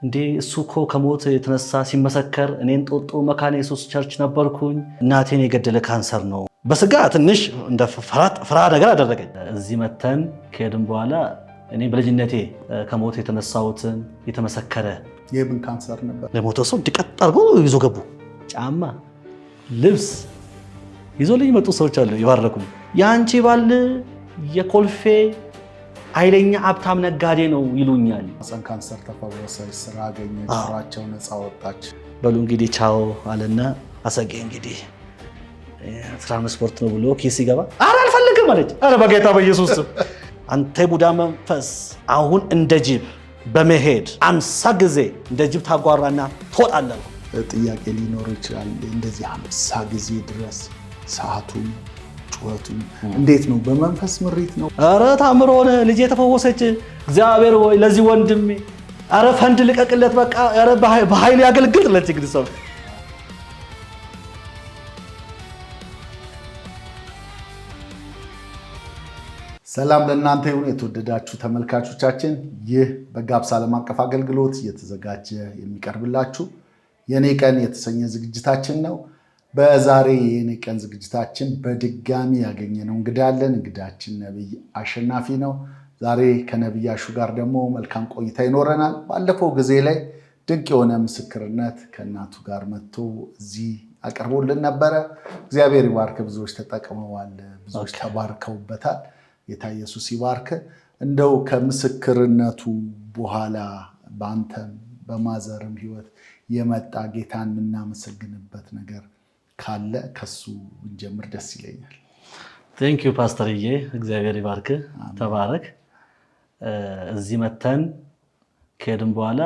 እንዴ እሱ እኮ ከሞት የተነሳ ሲመሰከር እኔን ጦጦ መካነ ኢየሱስ ቸርች ነበርኩኝ። እናቴን የገደለ ካንሰር ነው። በስጋ ትንሽ እንደ ፍራ ነገር አደረገኝ። እዚህ መተን ከሄድን በኋላ እኔ በልጅነቴ ከሞት የተነሳሁትን የተመሰከረ የምን ካንሰር ነበር? ለሞተ ሰው ድቀጥ አድርጎ ይዞ ገቡ። ጫማ፣ ልብስ ይዞልኝ መጡ ሰዎች አሉ ይባረኩኝ። የአንቺ ባል የኮልፌ ኃይለኛ ሀብታም ነጋዴ ነው ይሉኛል። ማህፀን ካንሰር ተፈወሰች፣ ስራ አገኘች፣ ስራቸው ነፃ ወጣች። በሉ እንግዲህ ቻው አለና አሰጌ እንግዲህ ትራንስፖርት ነው ብሎ ኪስ ይገባ። ኧረ አልፈልግም አለች። ኧረ በጌታ በኢየሱስ አንተ ቡዳ መንፈስ አሁን እንደ ጅብ በመሄድ 50 ጊዜ እንደ ጅብ ታጓራና ትወጣለህ። ጥያቄ ሊኖር ይችላል። እንደዚህ 50 ጊዜ ድረስ ሰዓቱም ጩኸቱም እንዴት ነው? በመንፈስ ምሪት ነው? ኧረ ታምሮ ሆነ። ልጄ የተፈወሰች። እግዚአብሔር ወይ ለዚህ ወንድሜ ኧረ ፈንድ ልቀቅለት። በቃ ኧረ በኃይል ያገልግልለት። እንግዲህ ሰው ሰላም ለእናንተ ይሁን የተወደዳችሁ ተመልካቾቻችን። ይህ በጋብስ ዓለም አቀፍ አገልግሎት እየተዘጋጀ የሚቀርብላችሁ የኔ ቀን የተሰኘ ዝግጅታችን ነው። በዛሬ የኔ ቀን ዝግጅታችን በድጋሚ ያገኘነው እንግዳ አለን። እንግዳችን ነብይ አሸናፊ ነው። ዛሬ ከነብይ አሹ ጋር ደግሞ መልካም ቆይታ ይኖረናል። ባለፈው ጊዜ ላይ ድንቅ የሆነ ምስክርነት ከእናቱ ጋር መጥቶ እዚህ አቀርቦልን ነበረ። እግዚአብሔር ይባርክ። ብዙዎች ተጠቅመዋል፣ ብዙዎች ተባርከውበታል። ጌታ ኢየሱስ ይባርክ። እንደው ከምስክርነቱ በኋላ በአንተም በማዘርም ህይወት የመጣ ጌታን የምናመሰግንበት ነገር ካለ ከሱ እንጀምር፣ ደስ ይለኛል። ቴንክ ዩ ፓስተርዬ፣ እግዚአብሔር ይባርክ፣ ተባረክ። እዚህ መተን ከሄድን በኋላ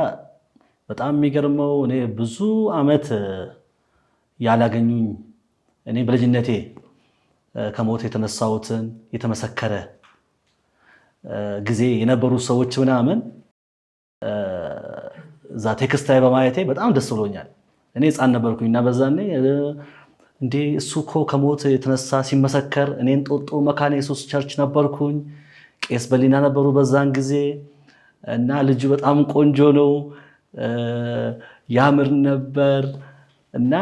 በጣም የሚገርመው እኔ ብዙ ዓመት ያላገኙኝ እኔ በልጅነቴ ከሞት የተነሳሁትን የተመሰከረ ጊዜ የነበሩ ሰዎች ምናምን እዛ ቴክስት ላይ በማየቴ በጣም ደስ ብሎኛል። እኔ ሕፃን ነበርኩኝና በዛኔ እንዴ እሱ እኮ ከሞት የተነሳ ሲመሰከር እኔን ጦጦ መካነ ኢየሱስ ቸርች ነበርኩኝ። ቄስ በሊና ነበሩ በዛን ጊዜ እና ልጁ በጣም ቆንጆ ነው ያምር ነበር እና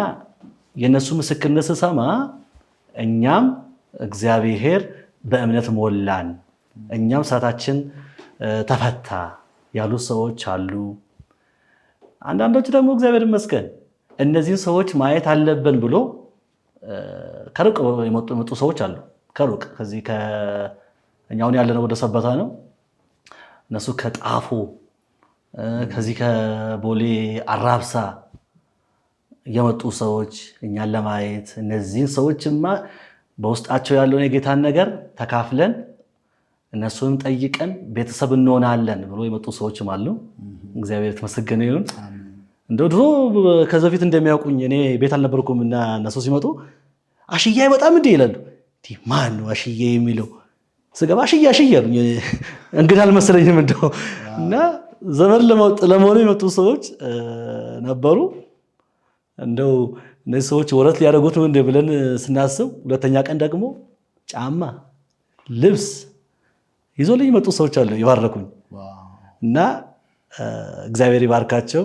የነሱ ምስክርነት ስሰማ እኛም እግዚአብሔር በእምነት ሞላን፣ እኛም ሰዓታችን ተፈታ ያሉ ሰዎች አሉ። አንዳንዶች ደግሞ እግዚአብሔር ይመስገን እነዚህን ሰዎች ማየት አለብን ብሎ ከሩቅ የመጡ ሰዎች አሉ። ከሩቅ ከዚህ እኛውን ያለነው ወደ ሰበታ ነው። እነሱ ከጣፎ ከዚህ ከቦሌ አራብሳ የመጡ ሰዎች እኛን ለማየት እነዚህን ሰዎችማ በውስጣቸው ያለውን የጌታን ነገር ተካፍለን እነሱን ጠይቀን ቤተሰብ እንሆናለን ብሎ የመጡ ሰዎችም አሉ። እግዚአብሔር የተመሰገነ ይሁን። እንደው ድሮ ከዚህ በፊት እንደሚያውቁኝ እኔ ቤት አልነበርኩም እና እነሱ ሲመጡ አሽዬ አይመጣም እንዴ ይላሉ። ማን ነው አሽዬ የሚለው? ስገባ አሽዬ አሉኝ። እንግዲህ አልመሰለኝም እንደው እና ዘመን ለመሆኑ የመጡ ሰዎች ነበሩ። እንደው እነዚህ ሰዎች ወረት ሊያደርጉት ነው እንደ ብለን ስናስብ ሁለተኛ ቀን ደግሞ ጫማ፣ ልብስ ይዞልኝ የመጡ ሰዎች አሉ ይባረኩኝ እና እግዚአብሔር ይባርካቸው።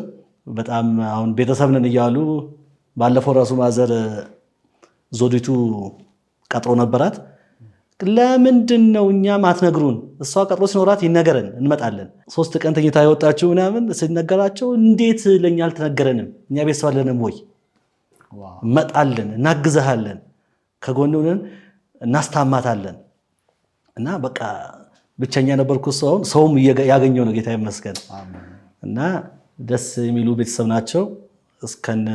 በጣም አሁን ቤተሰብ ነን እያሉ ባለፈው ራሱ ማዘር ዞዲቱ ቀጥሮ ነበራት። ለምንድን ነው እኛም አትነግሩን? እሷ ቀጥሮ ሲኖራት ይነገረን እንመጣለን። 3 ቀን ተኝታ የወጣችው ምናምን ሲነገራቸው እንዴት ለእኛ አልተነገረንም? እኛ ቤተሰብ አለንም ወይ? እንመጣለን፣ እናግዘሃለን፣ ከጎን ሆነን እናስታማታለን። እና በቃ ብቸኛ ነበርኩ። ሰውም ያገኘው ነው ጌታ ይመስገን። እና ደስ የሚሉ ቤተሰብ ናቸው። እስከነ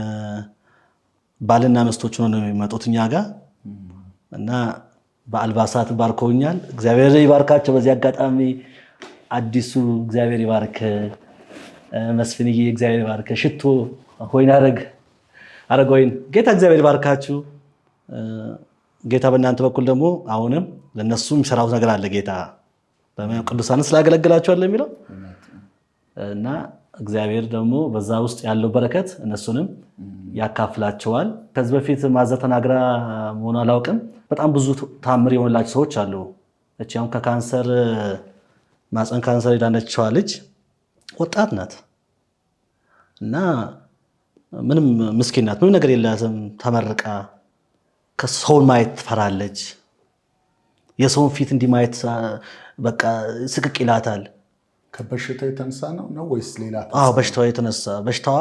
ባልና ሚስቶች ነው የሚመጡት እኛ ጋር እና በአልባሳት ባርከውኛል። እግዚአብሔር ይባርካቸው። በዚህ አጋጣሚ አዲሱ እግዚአብሔር ይባርክ፣ መስፍንዬ እግዚአብሔር ይባርክ፣ ሽቶ ሆይን አረጋዊን ጌታ እግዚአብሔር ይባርካችሁ። ጌታ በእናንተ በኩል ደግሞ አሁንም ለነሱ የሚሰራው ነገር አለ። ጌታ ቅዱሳንን ስላገለግላችኋል የሚለው እና እግዚአብሔር ደግሞ በዛ ውስጥ ያለው በረከት እነሱንም ያካፍላቸዋል። ከዚህ በፊት ማዘር ተናግራ መሆኑ አላውቅም። በጣም ብዙ ታምር የሆነላቸው ሰዎች አሉ። እቺም ከካንሰር ማህፀን ካንሰር የዳነችዋ ልጅ ወጣት ናት። እና ምንም ምስኪን ናት፣ ምንም ነገር የላትም። ተመርቃ ከሰውን ማየት ትፈራለች። የሰውን ፊት እንዲህ ማየት በቃ ስቅቅ ይላታል። ከበሽታው የተነሳ ነው ወይስ ሌላ? በሽታዋ የተነሳ በሽታዋ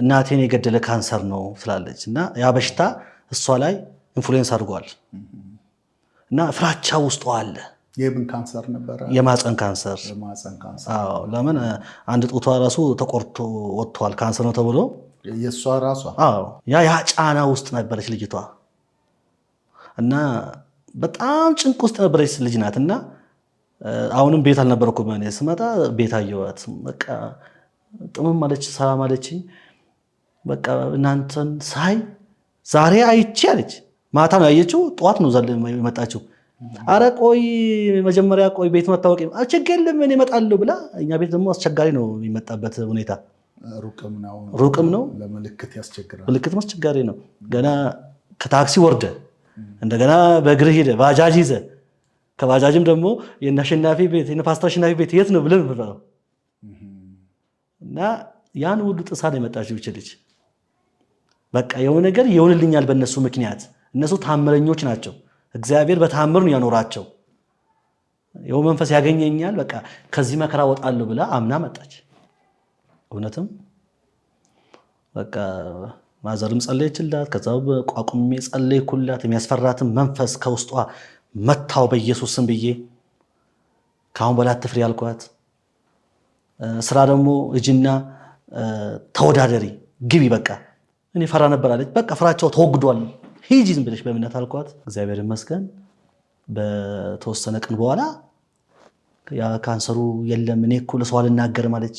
እናቴን የገደለ ካንሰር ነው ትላለች። እና ያ በሽታ እሷ ላይ ኢንፍሉዌንስ አድርጓል እና ፍራቻ ውስጧ አለ። የምን ካንሰር ነበረ? የማፀን ካንሰር። ለምን አንድ ጡቷ ራሱ ተቆርጦ ወጥቷል፣ ካንሰር ነው ተብሎ። የእሷ ራሷ ያ ጫና ውስጥ ነበረች ልጅቷ እና በጣም ጭንቅ ውስጥ ነበረች ልጅ ናት። እና አሁንም ቤት አልነበረኩም እኔ ስመጣ ቤት አየኋት። በቃ ጥምም አለች፣ ሰላም አለችኝ። በቃ እናንተን ሳይ ዛሬ አይቼ አለች። ማታ ነው ያየችው፣ ጠዋት ነው የመጣችው። አረ ቆይ መጀመሪያ ቆይ ቤት መታወቅ ችግር የለም እኔ እመጣለሁ ብላ። እኛ ቤት ደግሞ አስቸጋሪ ነው የሚመጣበት ሁኔታ፣ ሩቅም ነው፣ ለምልክት ያስቸግራል። ምልክት አስቸጋሪ ነው። ገና ከታክሲ ወርደ እንደገና በእግርህ ሄደ ባጃጅ ይዘ፣ ከባጃጅም ደግሞ የአሸናፊ ቤት የፓስተር አሸናፊ ቤት የት ነው ብለን ነው። እና ያን ሁሉ ጥሳ ነው የመጣችው ልጅ። በቃ የሆነ ነገር ይሆንልኛል በእነሱ ምክንያት። እነሱ ታምረኞች ናቸው። እግዚአብሔር በታምር ነው ያኖራቸው። የው መንፈስ ያገኘኛል፣ በቃ ከዚህ መከራ ወጣለሁ ብላ አምና መጣች። እውነትም በቃ ማዘርም ጸለየችላት። ከዛው ቋቁሜ ጸለይኩላት። የሚያስፈራትን መንፈስ ከውስጧ መታው በኢየሱስ ስም ብዬ። ካሁን በላ አትፍሪ ያልኳት። ስራ ደግሞ እጅና ተወዳደሪ ግቢ፣ በቃ እኔ ፈራ ነበር አለች። በቃ ፍራቸው ተወግዷል፣ ሂጂ ዝም ብለሽ በእምነት አልኳት። እግዚአብሔር ይመስገን በተወሰነ ቀን በኋላ ያ ካንሰሩ የለም። እኔ እኮ ለሰው አልናገርም አለች።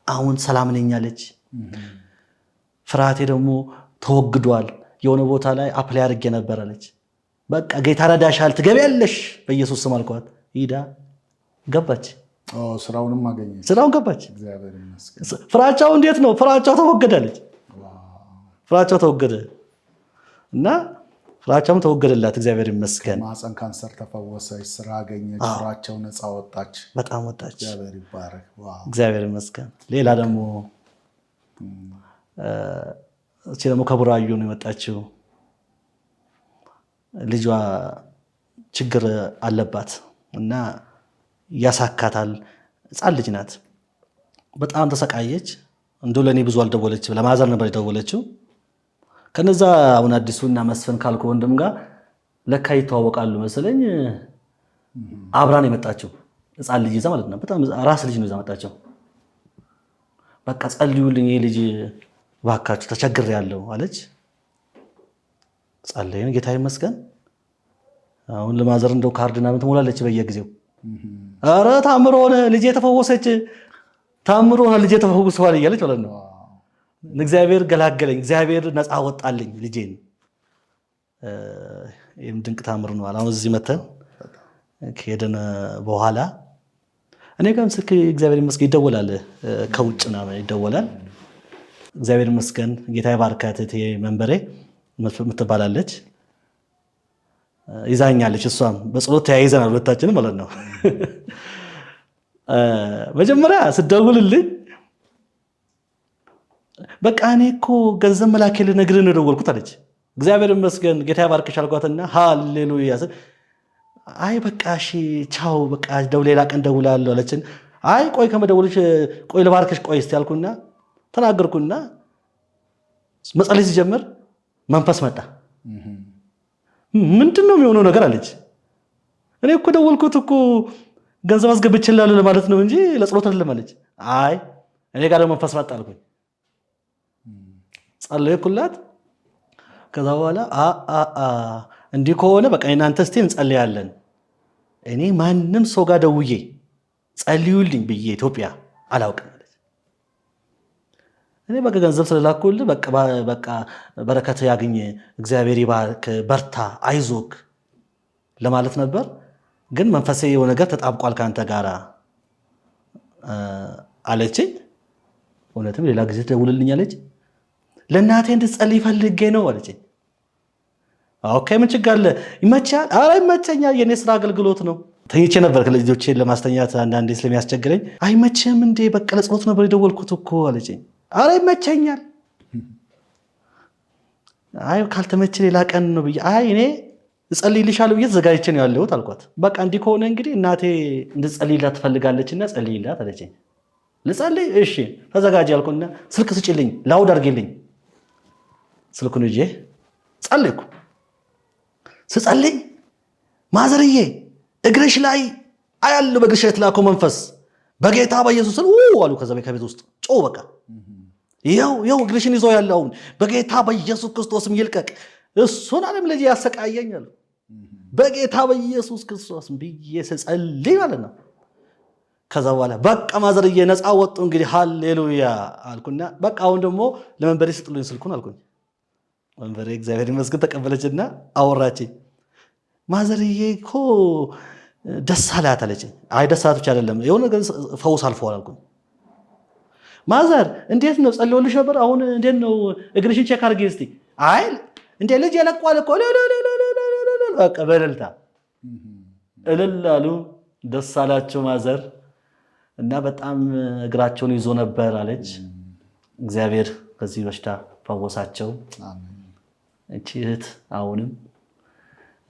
አሁን ሰላም ነኝ አለች። ፍርሃቴ ደግሞ ተወግዷል። የሆነ ቦታ ላይ አፕላይ አድርጌ ነበር አለች። በቃ ጌታ ረዳሻል፣ ትገቢያለሽ በኢየሱስ ስም አልኳት። ሂዳ ገባች። ስራውንም አገኘች። ስራውን ገባች። ፍራቻው እንዴት ነው? ፍራቻው ተወገዳለች። ፍራቻው ተወገደ እና ፍራቻውም ተወገደላት። እግዚአብሔር ይመስገን። ማህፀን ካንሰር ተፈወሰች፣ ስራ አገኘች፣ ፍራቻው ነፃ ወጣች። በጣም ወጣች። እግዚአብሔር ይባረክ። እግዚአብሔር ይመስገን። ሌላ ደግሞ እቺ ደግሞ ከቡራዩ ነው የመጣችው። ልጇ ችግር አለባት እና ያሳካታል። ሕፃን ልጅ ናት። በጣም ተሰቃየች። እንደው ለእኔ ብዙ አልደወለችም፣ ለማዘር ነበር የደወለችው። ከነዛ አሁን አዲሱና መስፍን ካልኩ ወንድም ጋር ለካ ይተዋወቃሉ መሰለኝ። አብራን የመጣችው ሕፃን ልጅ ይዛ ማለት ነው። በጣም ራስ ልጅ ነው ይዛ መጣችው። በቃ ጸልዩልኝ ይሄ ልጅ ባካችሁ ተቸግሬያለሁ አለች። ጸለይን፣ ጌታ ይመስገን። አሁን ለማዘር እንደው ካርድና ምን ትሞላለች በየጊዜው። አረ ታምሮ ሆነ ልጄ ተፈወሰች፣ ታምሮ ሆነ ልጄ ተፈውሷል እያለች ማለት ነው። እግዚአብሔር ገላገለኝ፣ እግዚአብሔር ነፃ ወጣልኝ ልጄን። ይህም ድንቅ ታምር ነው። አሁን እዚህ መተን ከሄደን በኋላ እኔ ጋርም ስልክ እግዚአብሔር ይመስገን ይደወላል፣ ከውጭ ይደወላል። እግዚአብሔር ይመስገን። ጌታ ይባርካት። እቴ መንበሬ የምትባላለች ይዛኛለች። እሷም በጸሎት ተያይዘናል ሁለታችንም ማለት ነው። መጀመሪያ ስደውልልኝ በቃ እኔ እኮ ገንዘብ መላክ ልነግርህ ነው የደወልኩት አለች። እግዚአብሔር ይመስገን ጌታ ይባርክሽ አልኳትና ሃሌሉያ። አይ በቃ እሺ ቻው በቃ ሌላ ቀን ደውላለሁ አለችን። አይ ቆይ ከመደወልሽ ቆይ ልባርክሽ ቆይ እስቲ ያልኩና ተናገርኩና መጸለይ ሲጀምር መንፈስ መጣ። ምንድን ነው የሚሆነው ነገር አለች። እኔ እኮ ደወልኩት እኮ ገንዘብ አስገብቼልሃለሁ ለማለት ነው እንጂ ለጸሎት አይደለም አለች። አይ እኔ ጋር ደግሞ መንፈስ መጣ አልኩኝ። ጸለይኩላት። ከዛ በኋላ እንዲህ ከሆነ በቃ እናንተ እስቲ እንጸልያለን። እኔ ማንም ሰው ጋር ደውዬ ጸልዩልኝ ብዬ ኢትዮጵያ አላውቅም አለች። እኔ በቃ ገንዘብ ስለላኩልህ በቃ በረከት ያግኝ፣ እግዚአብሔር ይባርክ፣ በርታ፣ አይዞክ ለማለት ነበር። ግን መንፈሴ የሆነ ነገር ተጣብቋል ከአንተ ጋር አለችኝ። እውነትም ሌላ ጊዜ ትደውልልኝ አለች። ለእናቴ እንድትጸልይ ፈልጌ ነው አለችኝ። ኦኬ ምን ችግር አለ? ይመቻል? ኧረ ይመቸኛል፣ የኔ ስራ አገልግሎት ነው። ተኝቼ ነበር ከልጆቼን ለማስተኛት አንዳንዴ ስለሚያስቸግረኝ። አይመችም እንዴ? በቃ ለጸሎት ነበር የደወልኩት እኮ አለችኝ። አረ ይመቸኛል። አይ ካልተመቸ ሌላ ቀን ነው ብዬ አይ እኔ እጸልይልሻለሁ ብዬ ተዘጋጅቼ ነው ያለሁት አልኳት። በቃ እንዲህ ከሆነ እንግዲህ እናቴ እንድጸልይላት ትፈልጋለችና ጸልይላት አለችኝ። ልጸልይ? እሺ ተዘጋጅ አልኩና ስልክ ስጭልኝ ላውድ አድርጌልኝ ስልኩን ይዤ ጸልይኩ። ስጸልይ ማዘርዬ እግርሽ ላይ አያለሁ በእግርሽ ላይ የተላከው መንፈስ በጌታ በኢየሱስ ስም አሉ። ከዛ ከቤት ውስጥ ጮህ በቃ ይኸው እግርሽን ይዞ ያለውን በጌታ በኢየሱስ ክርስቶስም ይልቀቅ። እሱን አለም ልጅ ያሰቃየኛል በጌታ በኢየሱስ ክርስቶስም ብዬ ስጸልይ ማለት ነው። ከዛ በኋላ በቃ ማዘርዬ ነፃ ወጡ እንግዲህ ሃሌሉያ አልኩና በቃ አሁን ደግሞ ለመንበሬ ስጥሉኝ ስልኩን አልኩኝ። መንበሬ እግዚአብሔር ይመስገን ተቀበለችና አወራችኝ። ማዘርዬ እኮ ደስ አላት አለችኝ። አይ ደስ አላት ብቻ አይደለም የሆነ ነገር ፈውስ አልፈዋል አልኩኝ። ማዘር እንዴት ነው ጸልዮልሽ ነበር? አሁን እንዴት ነው እግርሽን ቼክ አድርጊ እስቲ። አይ እንዴ ልጅ የለቋል እኮ በቃ በእልልታ እልል አሉ። ደስ አላቸው ማዘር እና በጣም እግራቸውን ይዞ ነበር አለች። እግዚአብሔር ከዚህ በሽታ ፈወሳቸው። እቺ እህት አሁንም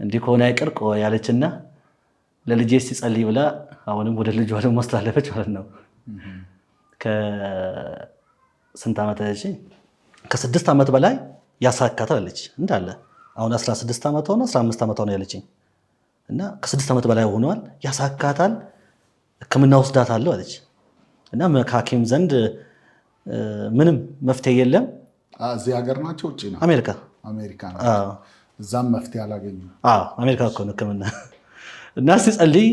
እንዲህ ከሆነ አይቀር ቆይ ያለችና ለልጄ ሲጸልይ ብላ አሁንም ወደ ልጇ ደግሞ አስተላለፈች ማለት ነው። ከስንት ዓመት አለች? ከ6 ዓመት በላይ ያሳካታል አለች እንዳለ አሁን 16 ዓመት ሆነ 15 ዓመት ሆነ ያለችኝ እና ከ6 ዓመት በላይ ሆኗል ያሳካታል። ሕክምና ወስዳታለሁ አለች እና ከሐኪም ዘንድ ምንም መፍትሄ የለም። እዚህ ሀገር ናቸው ውጭ ነው? አሜሪካ ነው። እዛም መፍትሄ አላገኙም። አሜሪካ እኮ ነው ሕክምና እና ሲጸልይ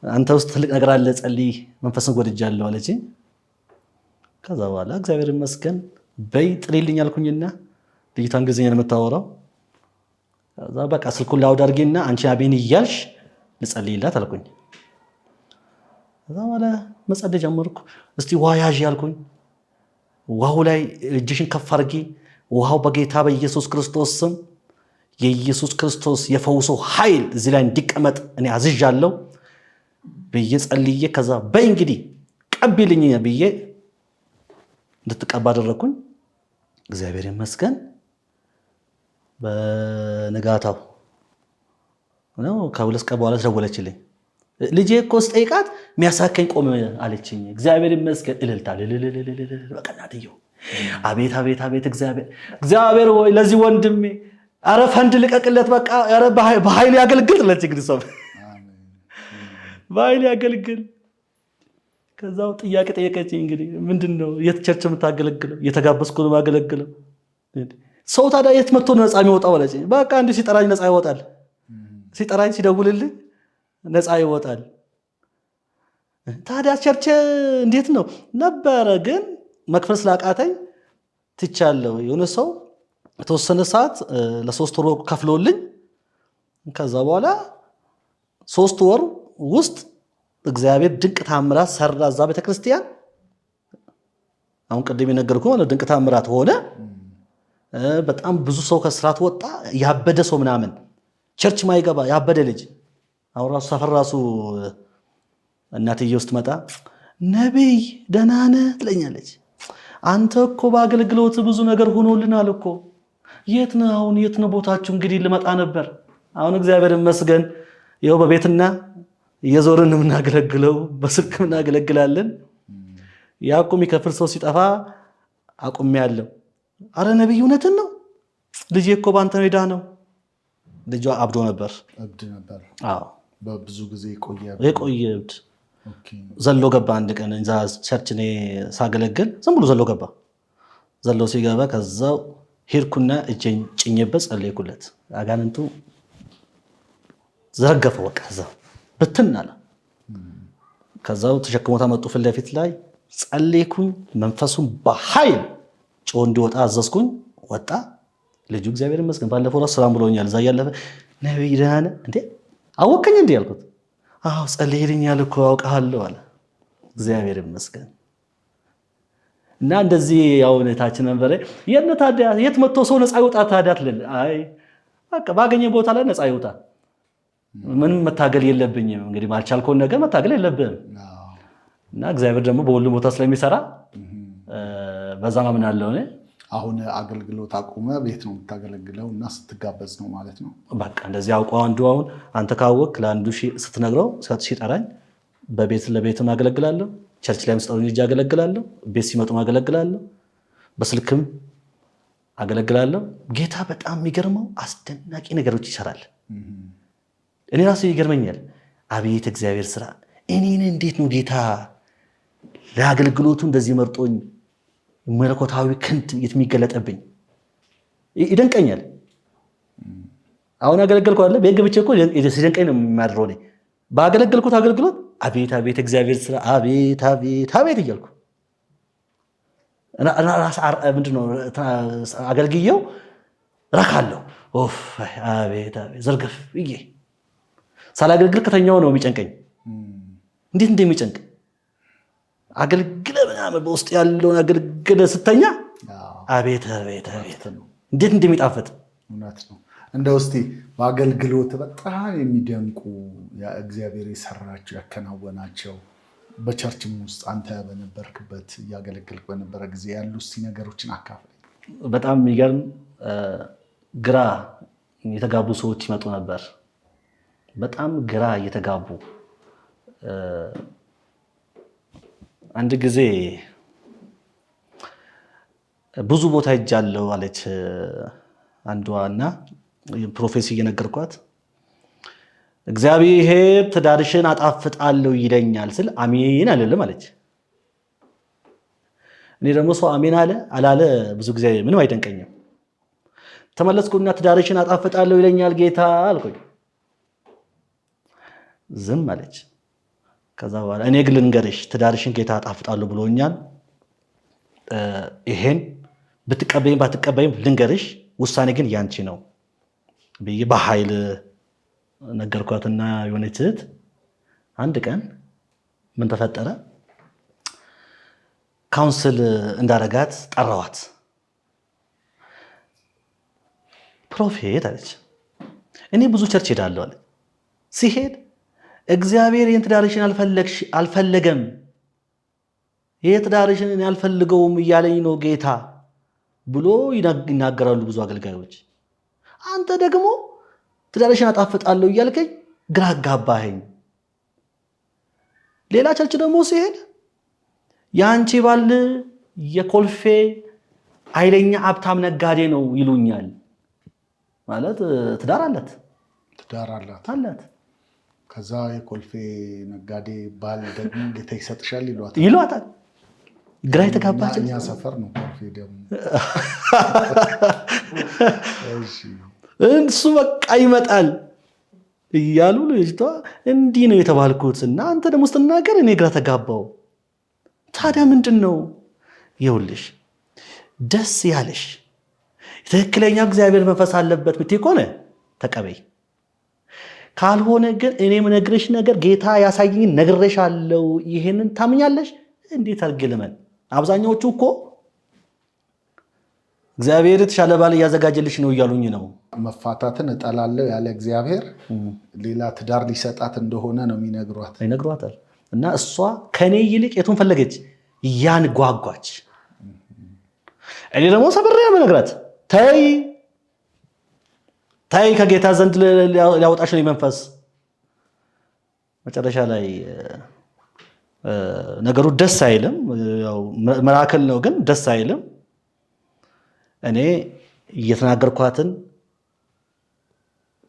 አንተ ውስጥ ትልቅ ነገር አለ ጸልይ መንፈስን ጎድጃለሁ አለችኝ። ከዛ በኋላ እግዚአብሔር ይመስገን በይ ጥሪልኝ አልኩኝና ልጅቷን ጊዜኛ ነው የምታወራው። ከዛ በቃ ስልኩን ላውድ አድርጌና አንቺ አቤን እያልሽ ልጸልይላት አልኩኝ። ከዛ በኋላ መጸለይ ጀመርኩ። እስቲ ውሃ ያዥ አልኩኝ። ውሃው ላይ እጅሽን ከፍ አድርጊ። ውሃው በጌታ በኢየሱስ ክርስቶስ ስም የኢየሱስ ክርስቶስ የፈውሶ ኃይል እዚህ ላይ እንዲቀመጥ እኔ አዝዣለሁ ብዬ ጸልዬ ከዛ በይ እንግዲህ ቀቢልኝ ብዬ እንድትቀባ አደረግኩኝ። እግዚአብሔር ይመስገን በንጋታው ነው ከሁለት ቀን በኋላ ተደወለችልኝ። ልጄ እኮ ስጠይቃት የሚያሳከኝ ቆም አለችኝ። እግዚአብሔር ይመስገን እልልታ በቃ እናትየው አቤት አቤት አቤት እግዚአብሔር ወይ ለዚህ ወንድሜ አረ ፈንድ ልቀቅለት በቃ አረ በኃይል ያገልግል ለች እንግዲህ ሰው በኃይል ያገልግል። ከዛው ጥያቄ ጠየቀችኝ። እንግዲህ ምንድነው የት ቸርች የምታገለግለው? የተጋበዝኩ ነው የማገለግለው። ሰው ታዲያ የት መጥቶ ነፃ የሚወጣው አለችኝ። በቃ እንዲህ ሲጠራኝ ነፃ ይወጣል፣ ሲጠራኝ ሲደውልልኝ ነፃ ይወጣል። ታዲያ ቸርች እንዴት ነው ነበረ ግን መክፈል ስላቃተኝ ትቻለሁ። የሆነ ሰው የተወሰነ ሰዓት ለ3 ወር ከፍሎልኝ ከዛ በኋላ 3 ወር ውስጥ እግዚአብሔር ድንቅ ታምራት ሰራ እዛ ቤተክርስቲያን። አሁን ቅድም የነገርኩህ ማለት ድንቅ ታምራት ሆነ። በጣም ብዙ ሰው ከስራት ወጣ። ያበደ ሰው ምናምን ቸርች ማይገባ ያበደ ልጅ አሁን ራሱ ሰፈር ራሱ እናትዬ ውስጥ መጣ ነብይ ደህና ነህ ትለኛለች። አንተ እኮ በአገልግሎት ብዙ ነገር ሆኖልናል እኮ የት ነው አሁን የት ነው ቦታችሁ? እንግዲህ ልመጣ ነበር። አሁን እግዚአብሔር ይመስገን ይኸው በቤትና እየዞርን የምናገለግለው በስልክ እናገለግላለን። ያ እኮ የሚከፍል ሰው ሲጠፋ አቁሜያለሁ። አረ ነብይ እውነትን ነው ልጄ እኮ በአንተ ሜዳ ነው። ልጇ አብዶ ነበር። በብዙ ጊዜ የቆየ እብድ ዘሎ ገባ። አንድ ቀን እዛ ቸርች እኔ ሳገለግል ዝም ብሎ ዘሎ ገባ። ዘሎ ሲገባ ከዛው ሄድኩና እጄን ጭኜበት ጸለይኩለት። አጋንንቱ ዘረገፈ። በቃ እዛው ብትን አለ። ከዛው ተሸክሞታ መጡ ፊት ለፊት ላይ ጸለይኩኝ። መንፈሱን በኃይል ጮህ እንዲወጣ አዘዝኩኝ። ወጣ ልጁ። እግዚአብሔር ይመስገን ባለፈው ራሱ ሰላም ብሎኛል። እዛ ያለፈ ነብይ ደህና ነህ እንዴ አወቀኝ እንዴ ያልኩት። አዎ ጸልይልኛል እኮ አውቃለሁ አለ። እግዚአብሔር ይመስገን። እና እንደዚህ ያው እታችን መንበረ የት መጥቶ ሰው ነፃ ይወጣ ታዲያ ትልል። አይ በቃ ባገኘ ቦታ ላይ ነፃ ይወጣ። ምንም መታገል የለብኝም። እንግዲህ ማልቻልከውን ነገር መታገል የለብህም። እና እግዚአብሔር ደግሞ በሁሉም ቦታ ስለሚሰራ በዛ ማምናለሁ እኔ። አሁን አገልግሎት አቁመ ቤት ነው የምታገለግለው እና ስትጋበዝ ነው ማለት ነው? በቃ እንደዚህ አውቀው አንዱ አሁን አንተ ካወቅ ለአንዱ ስትነግረው ሲጠራኝ በቤት ለቤትም አገለግላለሁ፣ ቸርች ላይ መስጠው ልጅ አገለግላለሁ፣ ቤት ሲመጡም አገለግላለሁ፣ በስልክም አገለግላለሁ። ጌታ በጣም የሚገርመው አስደናቂ ነገሮች ይሰራል። እኔ ራሱ ይገርመኛል። አቤት እግዚአብሔር ስራ! እኔን እንዴት ነው ጌታ ለአገልግሎቱ እንደዚህ መርጦኝ መለኮታዊ ክንድ የሚገለጠብኝ ይደንቀኛል። አሁን አገለገልኩ አይደል? ቤት ገብቼ እኮ ሲደንቀኝ ነው የሚያድረው። እኔ ባገለገልኩት አገልግሎት አቤት አቤት እግዚአብሔር ስራ አቤት አቤት አቤት እያልኩ ምንድነው አገልግዬው ረካለሁ። አቤት አቤት ዘርገፍ ብዬ ሳላገልግል ከተኛው ነው የሚጨንቀኝ። እንዴት እንደሚጨንቅ አገልግለ ምናምን በውስጥ ያለውን አገልግለ ስተኛ አቤት አቤት አቤት እንዴት እንደሚጣፈጥ እውነት ነው። እንደው እስቲ በአገልግሎት በጣም የሚደንቁ እግዚአብሔር የሰራቸው ያከናወናቸው በቸርችም ውስጥ አንተ በነበርክበት እያገለገልክ በነበረ ጊዜ ያሉ እስቲ ነገሮችን አካፍለኝ። በጣም የሚገርም ግራ የተጋቡ ሰዎች ይመጡ ነበር። በጣም ግራ እየተጋቡ አንድ ጊዜ ብዙ ቦታ ሄጃለሁ አለች አንዷ እና ፕሮፌሲ እየነገርኳት እግዚአብሔር ትዳርሽን አጣፍጣለሁ ይለኛል ስል አሜን አልልም አለች። እኔ ደግሞ ሰው አሜን አለ አላለ ብዙ ጊዜ ምንም አይደንቀኝም። ተመለስኩና ትዳርሽን አጣፍጣለሁ ይለኛል ጌታ አልኩኝ። ዝም አለች። ከዛ በኋላ እኔ ግን ልንገርሽ ትዳርሽን ጌታ አጣፍጣለሁ ብሎኛል። ይሄን ብትቀበይም ባትቀበይም ልንገርሽ፣ ውሳኔ ግን ያንቺ ነው ብዬ በኃይል ነገርኳትና የሆነች እህት አንድ ቀን ምን ተፈጠረ? ካውንስል እንዳረጋት ጠራዋት። ፕሮፌት አለች እኔ ብዙ ቸርች ሄዳለሁ አለች። ሲሄድ እግዚአብሔር ይህን ትዳርሽን አልፈለገም፣ ይህ ትዳርሽን ያልፈልገውም እያለኝ ነው ጌታ ብሎ ይናገራሉ ብዙ አገልጋዮች። አንተ ደግሞ ትዳርሽን አጣፍጣለሁ እያልከኝ ግራ አጋባኸኝ። ሌላ ቸርች ደግሞ ሲሄድ የአንቺ ባል የኮልፌ ኃይለኛ ሀብታም ነጋዴ ነው ይሉኛል። ማለት ትዳር አላት። ከዛ የኮልፌ ነጋዴ ባል ደግሞ ጌታ ይሰጥሻል ይሏታል። ግራ የተጋባች እኛ ሰፈር ነው ኮልፌ ደግሞ እሱ በቃ ይመጣል እያሉ ልጅቷ እንዲህ ነው የተባልኩት እና አንተ ደግሞ ስትናገር እኔ ግራ ተጋባው። ታዲያ ምንድን ነው? ይኸውልሽ ደስ ያለሽ ትክክለኛ እግዚአብሔር መንፈስ አለበት ምትይ ከሆነ ተቀበይ። ካልሆነ ግን እኔ የምነግርሽ ነገር ጌታ ያሳየኝ ነግሬሻለሁ፣ ይሄንን ታምኛለሽ? እንዴት አድርጌ ልመን? አብዛኛዎቹ እኮ እግዚአብሔር የተሻለ ባል እያዘጋጀልሽ ነው እያሉኝ ነው። መፋታትን እጠላለሁ ያለ እግዚአብሔር ሌላ ትዳር ሊሰጣት እንደሆነ ነው ይነግሯታል። እና እሷ ከኔ ይልቅ የቱን ፈለገች? ያን ጓጓች። እኔ ደግሞ ሰብሬ መነግራት ታይ ከጌታ ዘንድ ሊያወጣሽ ነው መንፈስ። መጨረሻ ላይ ነገሩ ደስ አይልም። ያው መራከል ነው ግን ደስ አይልም። እኔ እየተናገርኳትን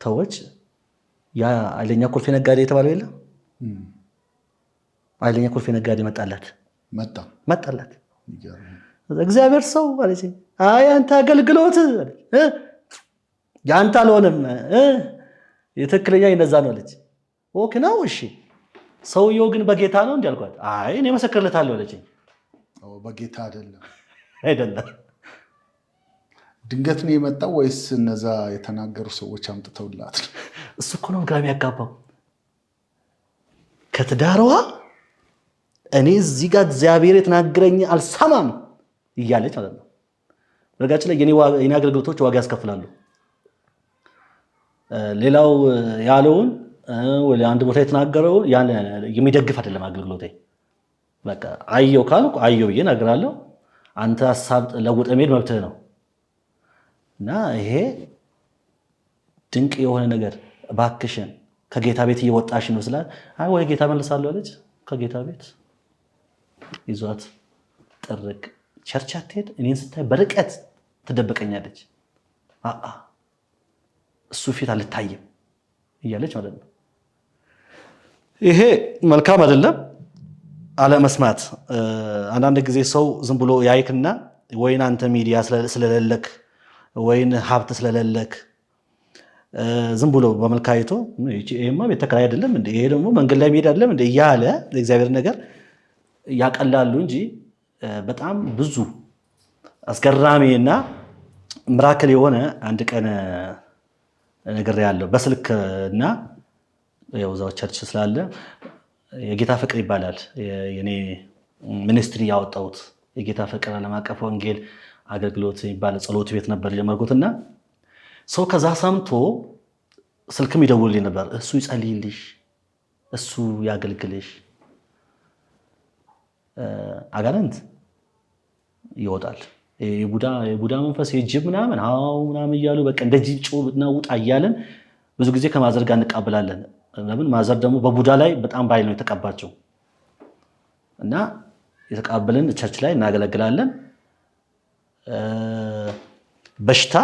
ተወች። ያ ኃይለኛ ኮልፌ ነጋዴ የተባለው የለም ኃይለኛ ኮልፌ ነጋዴ መጣላት። እግዚአብሔር ሰው አለች። አይ አንተ አገልግሎት ያንተ አልሆነም የትክክለኛ ይነዛ ነው አለች። ኦኬ ነው እሺ፣ ሰውየው ግን በጌታ ነው እንዴ አልኳት። አይ እኔ መሰክርለታለሁ አለችኝ። በጌታ አይደለም። ድንገት ነው የመጣው ወይስ እነዛ የተናገሩ ሰዎች አምጥተውላት? እሱ እኮ ነው ግራ የሚያጋባው። ከትዳሯ እኔ እዚህ ጋር እግዚአብሔር የተናገረኝ አልሰማም እያለች ማለት ነው። በነገራችን ላይ የኔ አገልግሎቶች ዋጋ ያስከፍላሉ። ሌላው ያለውን ወይ አንድ ቦታ የተናገረውን የሚደግፍ አይደለም አገልግሎቴ። በቃ አየው ካልኩ አየው ብዬ እነግራለሁ፣ አንተ ሐሳብ ለውጥ መሄድ መብትህ ነው እና ይሄ ድንቅ የሆነ ነገር እባክሽን ከጌታ ቤት እየወጣሽ ነው ስላል አይ ወይ ጌታ መልሳለሁ አለች። ከጌታ ቤት ይዟት ጥርቅ ቸርች አትሄድ እኔን ስታይ በርቀት ትደበቀኛለች። እሱ ፊት አልታይም እያለች ማለት ነው። ይሄ መልካም አይደለም አለመስማት። አንዳንድ ጊዜ ሰው ዝም ብሎ ያይክና ወይን አንተ ሚዲያ ስለሌለክ ወይን ሀብት ስለሌለክ ዝም ብሎ በመልካይቶ ይሄማ ቤት ተከራይ አይደለም እንዴ ይሄ ደግሞ መንገድ ላይ መሄድ አይደለም እንዴ እያለ እግዚአብሔር ነገር ያቀላሉ እንጂ በጣም ብዙ አስገራሚና ምራክል የሆነ አንድ ቀን ነገር ያለው በስልክና ያው እዛው ቸርች ስላለ የጌታ ፍቅር ይባላል የኔ ሚኒስትሪ ያወጣሁት የጌታ ፍቅር ዓለም አቀፍ ወንጌል አገልግሎት የሚባል ጸሎት ቤት ነበር የጀመርኩትና ሰው ከዛ ሰምቶ ስልክም ይደውልልኝ ነበር። እሱ ይጸልይልሽ፣ እሱ ያገልግልሽ። አጋንንት ይወጣል። የቡዳ መንፈስ የጅብ ምናምን ምናምን እያሉ በቃ እንደ ጅብ ጮህና ውጣ እያለን ብዙ ጊዜ ከማዘር ጋር እንቃበላለን። ለምን ማዘር ደግሞ በቡዳ ላይ በጣም ባይል ነው የተቀባቸው እና የተቃበልን ቸርች ላይ እናገለግላለን። በሽታ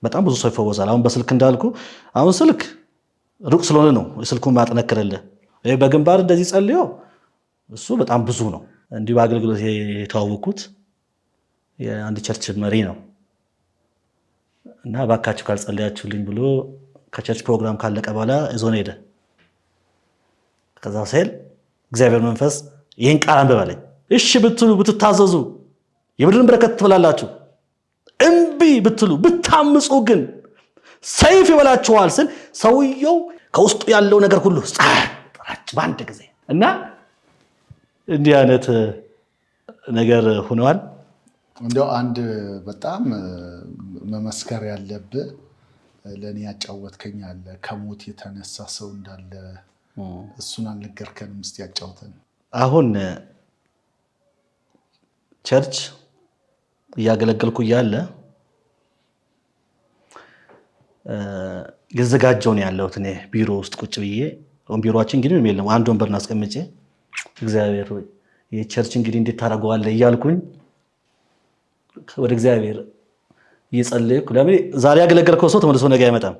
በጣም ብዙ ሰው ይፈወሳል። አሁን በስልክ እንዳልኩ አሁን ስልክ ሩቅ ስለሆነ ነው ስልኩን ማጠነክርልህ። በግንባር እንደዚህ ጸልዮ እሱ በጣም ብዙ ነው። እንዲሁ በአገልግሎት የተዋወቁት የአንድ ቸርች መሪ ነው እና እባካችሁ ካልጸለያችሁልኝ ብሎ ከቸርች ፕሮግራም ካለቀ በኋላ እዞን ሄደ። ከዛ ሲል እግዚአብሔር መንፈስ ይህን ቃል አንብበለኝ፣ እሺ ብትሉ ብትታዘዙ የምድርን በረከት ትበላላችሁ፣ እምቢ ብትሉ ብታምፁ ግን ሰይፍ ይበላችኋል ስል ሰውየው ከውስጡ ያለው ነገር ሁሉ ጸጥ በአንድ ጊዜ እና እንዲህ አይነት ነገር ሆነዋል። እንደው አንድ በጣም መመስከር ያለብህ ለእኔ ያጫወትከኝ አለ። ከሞት የተነሳ ሰው እንዳለ እሱን አልነገርከንም። እስኪ ያጫውተን። አሁን ቸርች እያገለገልኩ እያለ የተዘጋጀው ነው ያለሁት እኔ ቢሮ ውስጥ ቁጭ ብዬ። ቢሮአችን እንግዲህ ምንም የለም፣ አንድ ወንበር አስቀምጬ እግዚአብሔር ሆይ ይህ ቸርች እንግዲህ እንዴት ታደርገዋለህ እያልኩኝ ወደ እግዚአብሔር እየጸለይኩ። ለምን ዛሬ ያገለገልከው ሰው ተመልሶ ነገ አይመጣም።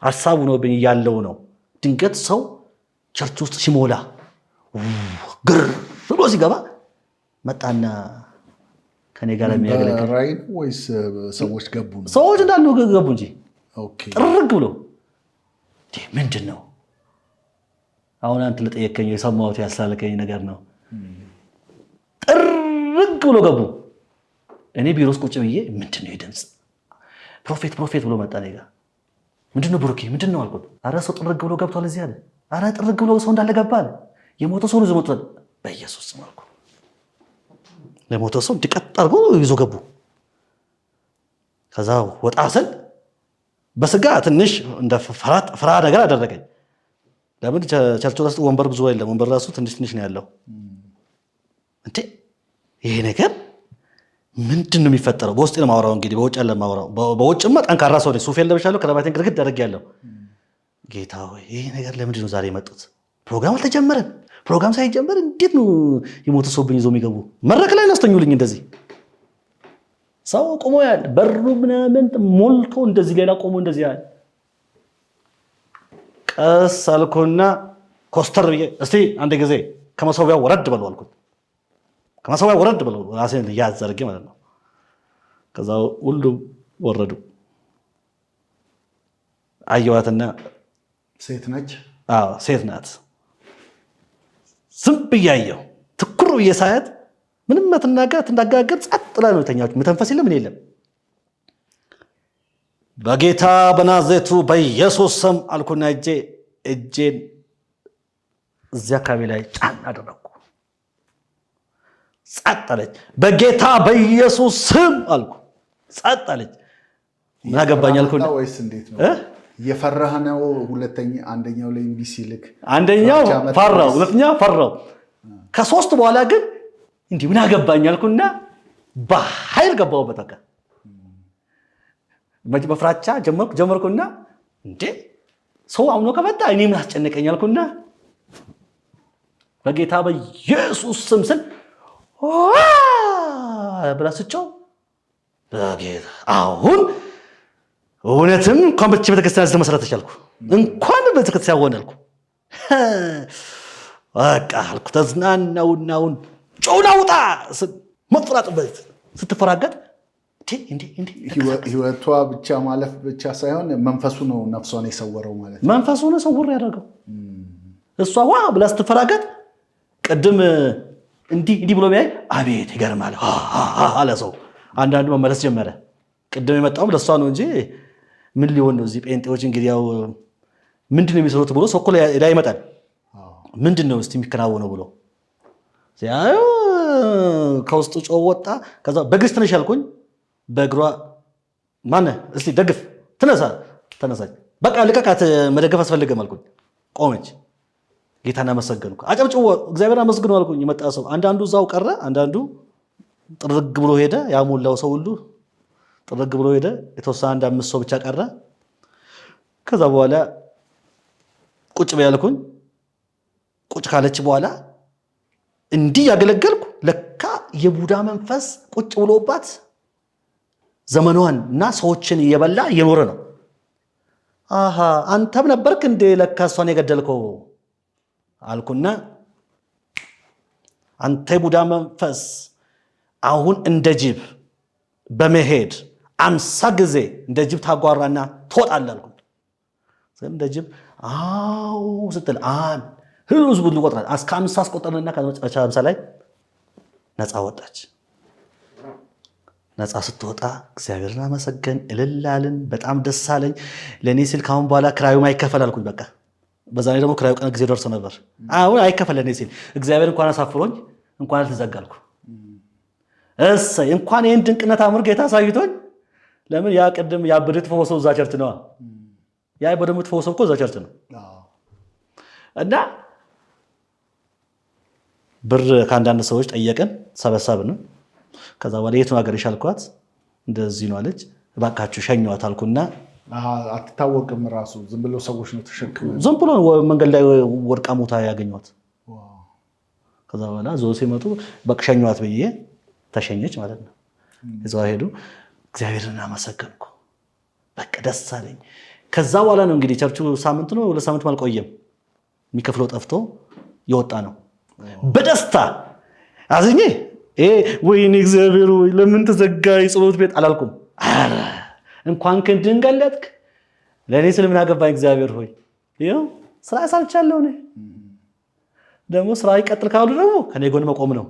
ሀሳቡ ነው ያለው ነው። ድንገት ሰው ቸርች ውስጥ ሲሞላ ግር ብሎ ሲገባ መጣና ከኔ ጋር የሚያገለግል ራይ ወይስ ሰዎች ገቡ? ሰዎች እንዳሉ ገቡ እንጂ ኦኬ። ጥርግ ብሎ ምንድን ነው አሁን አንተ ለጠየቀኝ የሰማሁት ያስላለከኝ ነገር ነው። ጥርግ ብሎ ገቡ። እኔ ቢሮ ውስጥ ቁጭ ብዬ ምንድን ነው ድምፅ? ፕሮፌት ብሎ መጣ። እኔ ጋር ምንድን ነው ብሩኬ ምንድን ነው አልኩት። ኧረ ሰው ጥርግ ብሎ ገብቷል እዚህ አለ። ኧረ ጥርግ ብሎ ሰው እንዳለ ገባ አለ። የሞተ ሰው ይዞ መጥቷል። በኢየሱስ ስም አልኩ። ለሞተ ሰው እንዲቀጥ አድርጎ ይዞ ገቡ። ከዛ ወጣ ስል በስጋ ትንሽ እንደ ፍራ ነገር አደረገኝ። ለምን ቸርች ውስጥ ወንበር ብዙ አይደለም፣ ወንበር ራሱ ትንሽ ነው ያለው። እንዴ ይሄ ነገር ምንድን ነው የሚፈጠረው? በውስጥ ነው የማወራው። እንግዲህ በውጭ ያለ ማወራው፣ በውጭማ ጠንካራ ሰው ነኝ። ሱፌን ለብሻለሁ፣ ከረባቴን ግርግድ አድርጌያለሁ። ጌታ ሆይ ይሄ ነገር ለምንድን ነው ዛሬ የመጡት? ፕሮግራም አልተጀመረም። ፕሮግራም ሳይጀመር እንዴት ነው የሞተ ሰው ብኝ ይዘው የሚገቡ? መድረክ ላይ እናስተኙልኝ። እንደዚህ ሰው ቆሞ ያለ በሩ ምናምን ሞልቶ እንደዚህ ሌላ ቆሞ እንደዚህ ያለ ቀስ አልኩና ኮስተር ብዬ እስቲ አንድ ጊዜ ከመሰዊያው ወረድ በሉ አልኩት። ከመሰዊያው ወረድ በሉ ራሴን ያዝ አድርጌ ማለት ነው። ከዛ ሁሉም ወረዱ። አየዋትና ሴት ነች? አዎ ሴት ናት። ዝም ብዬ አየሁ። ትኩር ብዬ ሳያት ምንም ትናጋገር ጸጥ ላይ ነው የተኛችው። መተንፈስ የለም ምን የለም። በጌታ በናዝሬቱ በኢየሱስ ስም አልኩና እጄን እዚያ አካባቢ ላይ ጫን አደረኩ። ጸጥ አለች። በጌታ በኢየሱስ ስም አልኩ። ጸጥ አለች። ምን አገባኝ አልኩና ወይስ እንዴት ነው? እየፈራህ ነው? አንደኛው ላይ እምቢ ሲልክ አንደኛው ፈራው፣ ሁለተኛው ፈራው። ከሶስት በኋላ ግን እንዲህ ምን አገባኝ አልኩና በኃይል ገባሁበት። በቃ በፍራቻ ጀመርኩና እንዴ ሰው አምኖ ከመጣ እኔ ምን አስጨነቀኝ አልኩና በጌታ በኢየሱስ ስም ስል ብላስቸው በጌታ አሁን እውነትም እንኳን ቤተክርስቲያን ዝተመሰረተ ቻልኩ እንኳን ቤተክርስቲያን ሆነልኩ። በቃ አልኩ ተዝናናውናውን ጮውናውጣ መፍራጥበት ስትፈራገጥ ህይወቷ ብቻ ማለፍ ብቻ ሳይሆን መንፈሱ ነው ነፍሷን የሰወረው ማለት ነው። መንፈሱ ነው ሰውር ያደረገው። እሷ ብላ ስትፈራገጥ ቅድም እንዲህ ብሎ ቢያይ አቤት ይገርማል አለ ሰው። አንዳንዱ መመለስ ጀመረ። ቅድም የመጣውም ለሷ ነው እንጂ ምን ሊሆን ነው? እዚህ ጴንጤዎች እንግዲህ ያው ምንድን ነው የሚሰሩት ብሎ ሰው እኮ ላይ ይመጣል። ምንድን ነው እስቲ የሚከናወነው ብሎ ሲያዩ ከውስጡ ጮህ ወጣ። ከዛ በእግርሽ ተነሽ አልኩኝ። በእግሯ ማነህ እስቲ ደግፍ ተነሳች። በቃ ልቀቃት መደገፍ አስፈልገም አልኩኝ። ቆመች። ጌታን አመሰገንኩ። አጨብጭቦ እግዚአብሔር አመስግኑ አልኩኝ። የመጣ ሰው አንዳንዱ እዛው ቀረ፣ አንዳንዱ ጥርግ ብሎ ሄደ። ያሞላው ሰው ሁሉ ጥርግ ብሎ ሄደ። የተወሰነ 1-5 ሰው ብቻ ቀረ። ከዛ በኋላ ቁጭ በያልኩኝ። ቁጭ ካለች በኋላ እንዲህ ያገለገልኩ ለካ የቡዳ መንፈስ ቁጭ ብሎባት ዘመኗን እና ሰዎችን እየበላ እየኖረ ነው። አንተም ነበርክ እንደ ለካ እሷን የገደልከው አልኩና አንተ የቡዳ መንፈስ አሁን እንደ ጅብ በመሄድ 50 ጊዜ እንደ ጅብ ታጓራና ትወጣለህ አልኩኝ። እንደ ጅብ ስትል ህዝቡ ሁሉ ቆጥራል። እስከ 50 አስቆጠርንና ከመጨረሻ 50 ላይ ነፃ ወጣች። ነፃ ስትወጣ እግዚአብሔርን አመሰገን እልላልን። በጣም ደስ አለኝ። ለእኔ ሲል ካሁን በኋላ ክራዩ አይከፈል አልኩኝ። በቃ በዛ ላይ ደግሞ ክራዩ ቀን ጊዜ ደርሶ ነበር። አሁን አይከፈል ለእኔ ሲል እግዚአብሔር እንኳን አሳፍሮኝ እንኳን አልተዘጋልኩ። እሰይ እንኳን ይህን ድንቅነት አምር ጌታ አሳይቶኝ። ለምን ያ ቅድም ያበደ ተፈወሰው እዛ ቸርች ነዋ። ያ በደሙ ተፈወሰው እኮ እዛ ቸርች ነው። እና ብር ከአንዳንድ ሰዎች ጠየቅን፣ ሰበሰብን። ከዛ በኋላ የቱን ሀገር ይሻልኳት እንደዚህ ነው አለች። እባካችሁ ሸኟት አልኩና አትታወቅም ራሱ ዝም ብሎ ሰዎች ነው ተሸክመው ዝም ብሎ መንገድ ላይ ወድቃ ሞታ ያገኟት። ከዛ በኋላ ዞ ሲመጡ በቃ ሸኟት ብዬ ተሸኘች ማለት ነው። እዛው ሄዱ። እግዚአብሔርን አመሰገንኩ። በቃ ደስ አለኝ። ከዛ በኋላ ነው እንግዲህ ቸርቹ ሳምንት ነው 2 ሳምንት አልቆየም። የሚከፍለው ጠፍቶ የወጣ ነው። በደስታ አዝኜ ወይኔ እግዚአብሔር ወይ ለምን ተዘጋ የጸሎት ቤት አላልኩም። እንኳን ክንድን ገለጥክ ለእኔ ስለምን አገባኝ እግዚአብሔር ሆይ ይኸው ስራ ሳልቻለሁ። እኔ ደግሞ ስራ ይቀጥል ካሉ ደግሞ ከኔ ጎን መቆም ነው።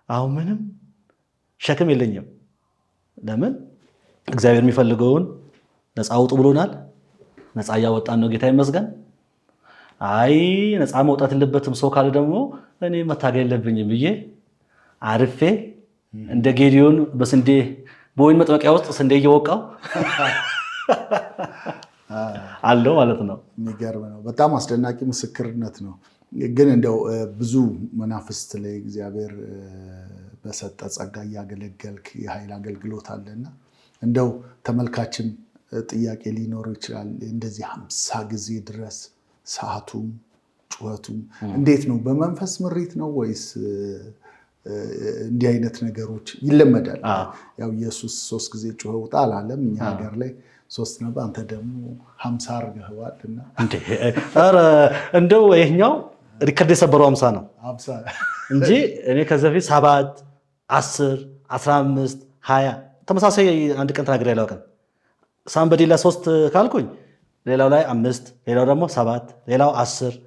አሁን ምንም ሸክም የለኝም። ለምን እግዚአብሔር የሚፈልገውን ነፃ አውጡ ብሎናል። ነፃ እያወጣን ነው። ጌታ ይመስገን። አይ ነፃ መውጣት የለበትም ሰው ካለ ደግሞ እኔ መታገል የለብኝም ብዬ አርፌ እንደ ጌዲዮን በስንዴ በወይን መጥመቂያ ውስጥ ስንዴ እየወቃው አለው ማለት ነው። የሚገርም ነው። በጣም አስደናቂ ምስክርነት ነው። ግን እንደው ብዙ መናፍስት ላይ እግዚአብሔር በሰጠ ጸጋ እያገለገልክ የኃይል አገልግሎት አለና እንደው ተመልካችን ጥያቄ ሊኖረው ይችላል። እንደዚህ 50 ጊዜ ድረስ ሰዓቱም ጩኸቱም እንዴት ነው? በመንፈስ ምሪት ነው ወይስ እንዲህ አይነት ነገሮች ይለመዳል? ያው ኢየሱስ 3 ጊዜ ጩኸ ውጣ አላለም። እኛ ሀገር ላይ 3 ነበር። አንተ ደግሞ 50 አድርገዋልና እንደው ይሄኛው ሪከርድ የሰበረው 50 ነው እንጂ እኔ ከዚህ በፊት 7 10 15 20 ተመሳሳይ አንድ ቀን ተናግሬ አላውቅም። ሳምበዲ ላይ 3 ካልኩኝ ሌላው ላይ 5 ሌላው ደግሞ 7 ሌላው 10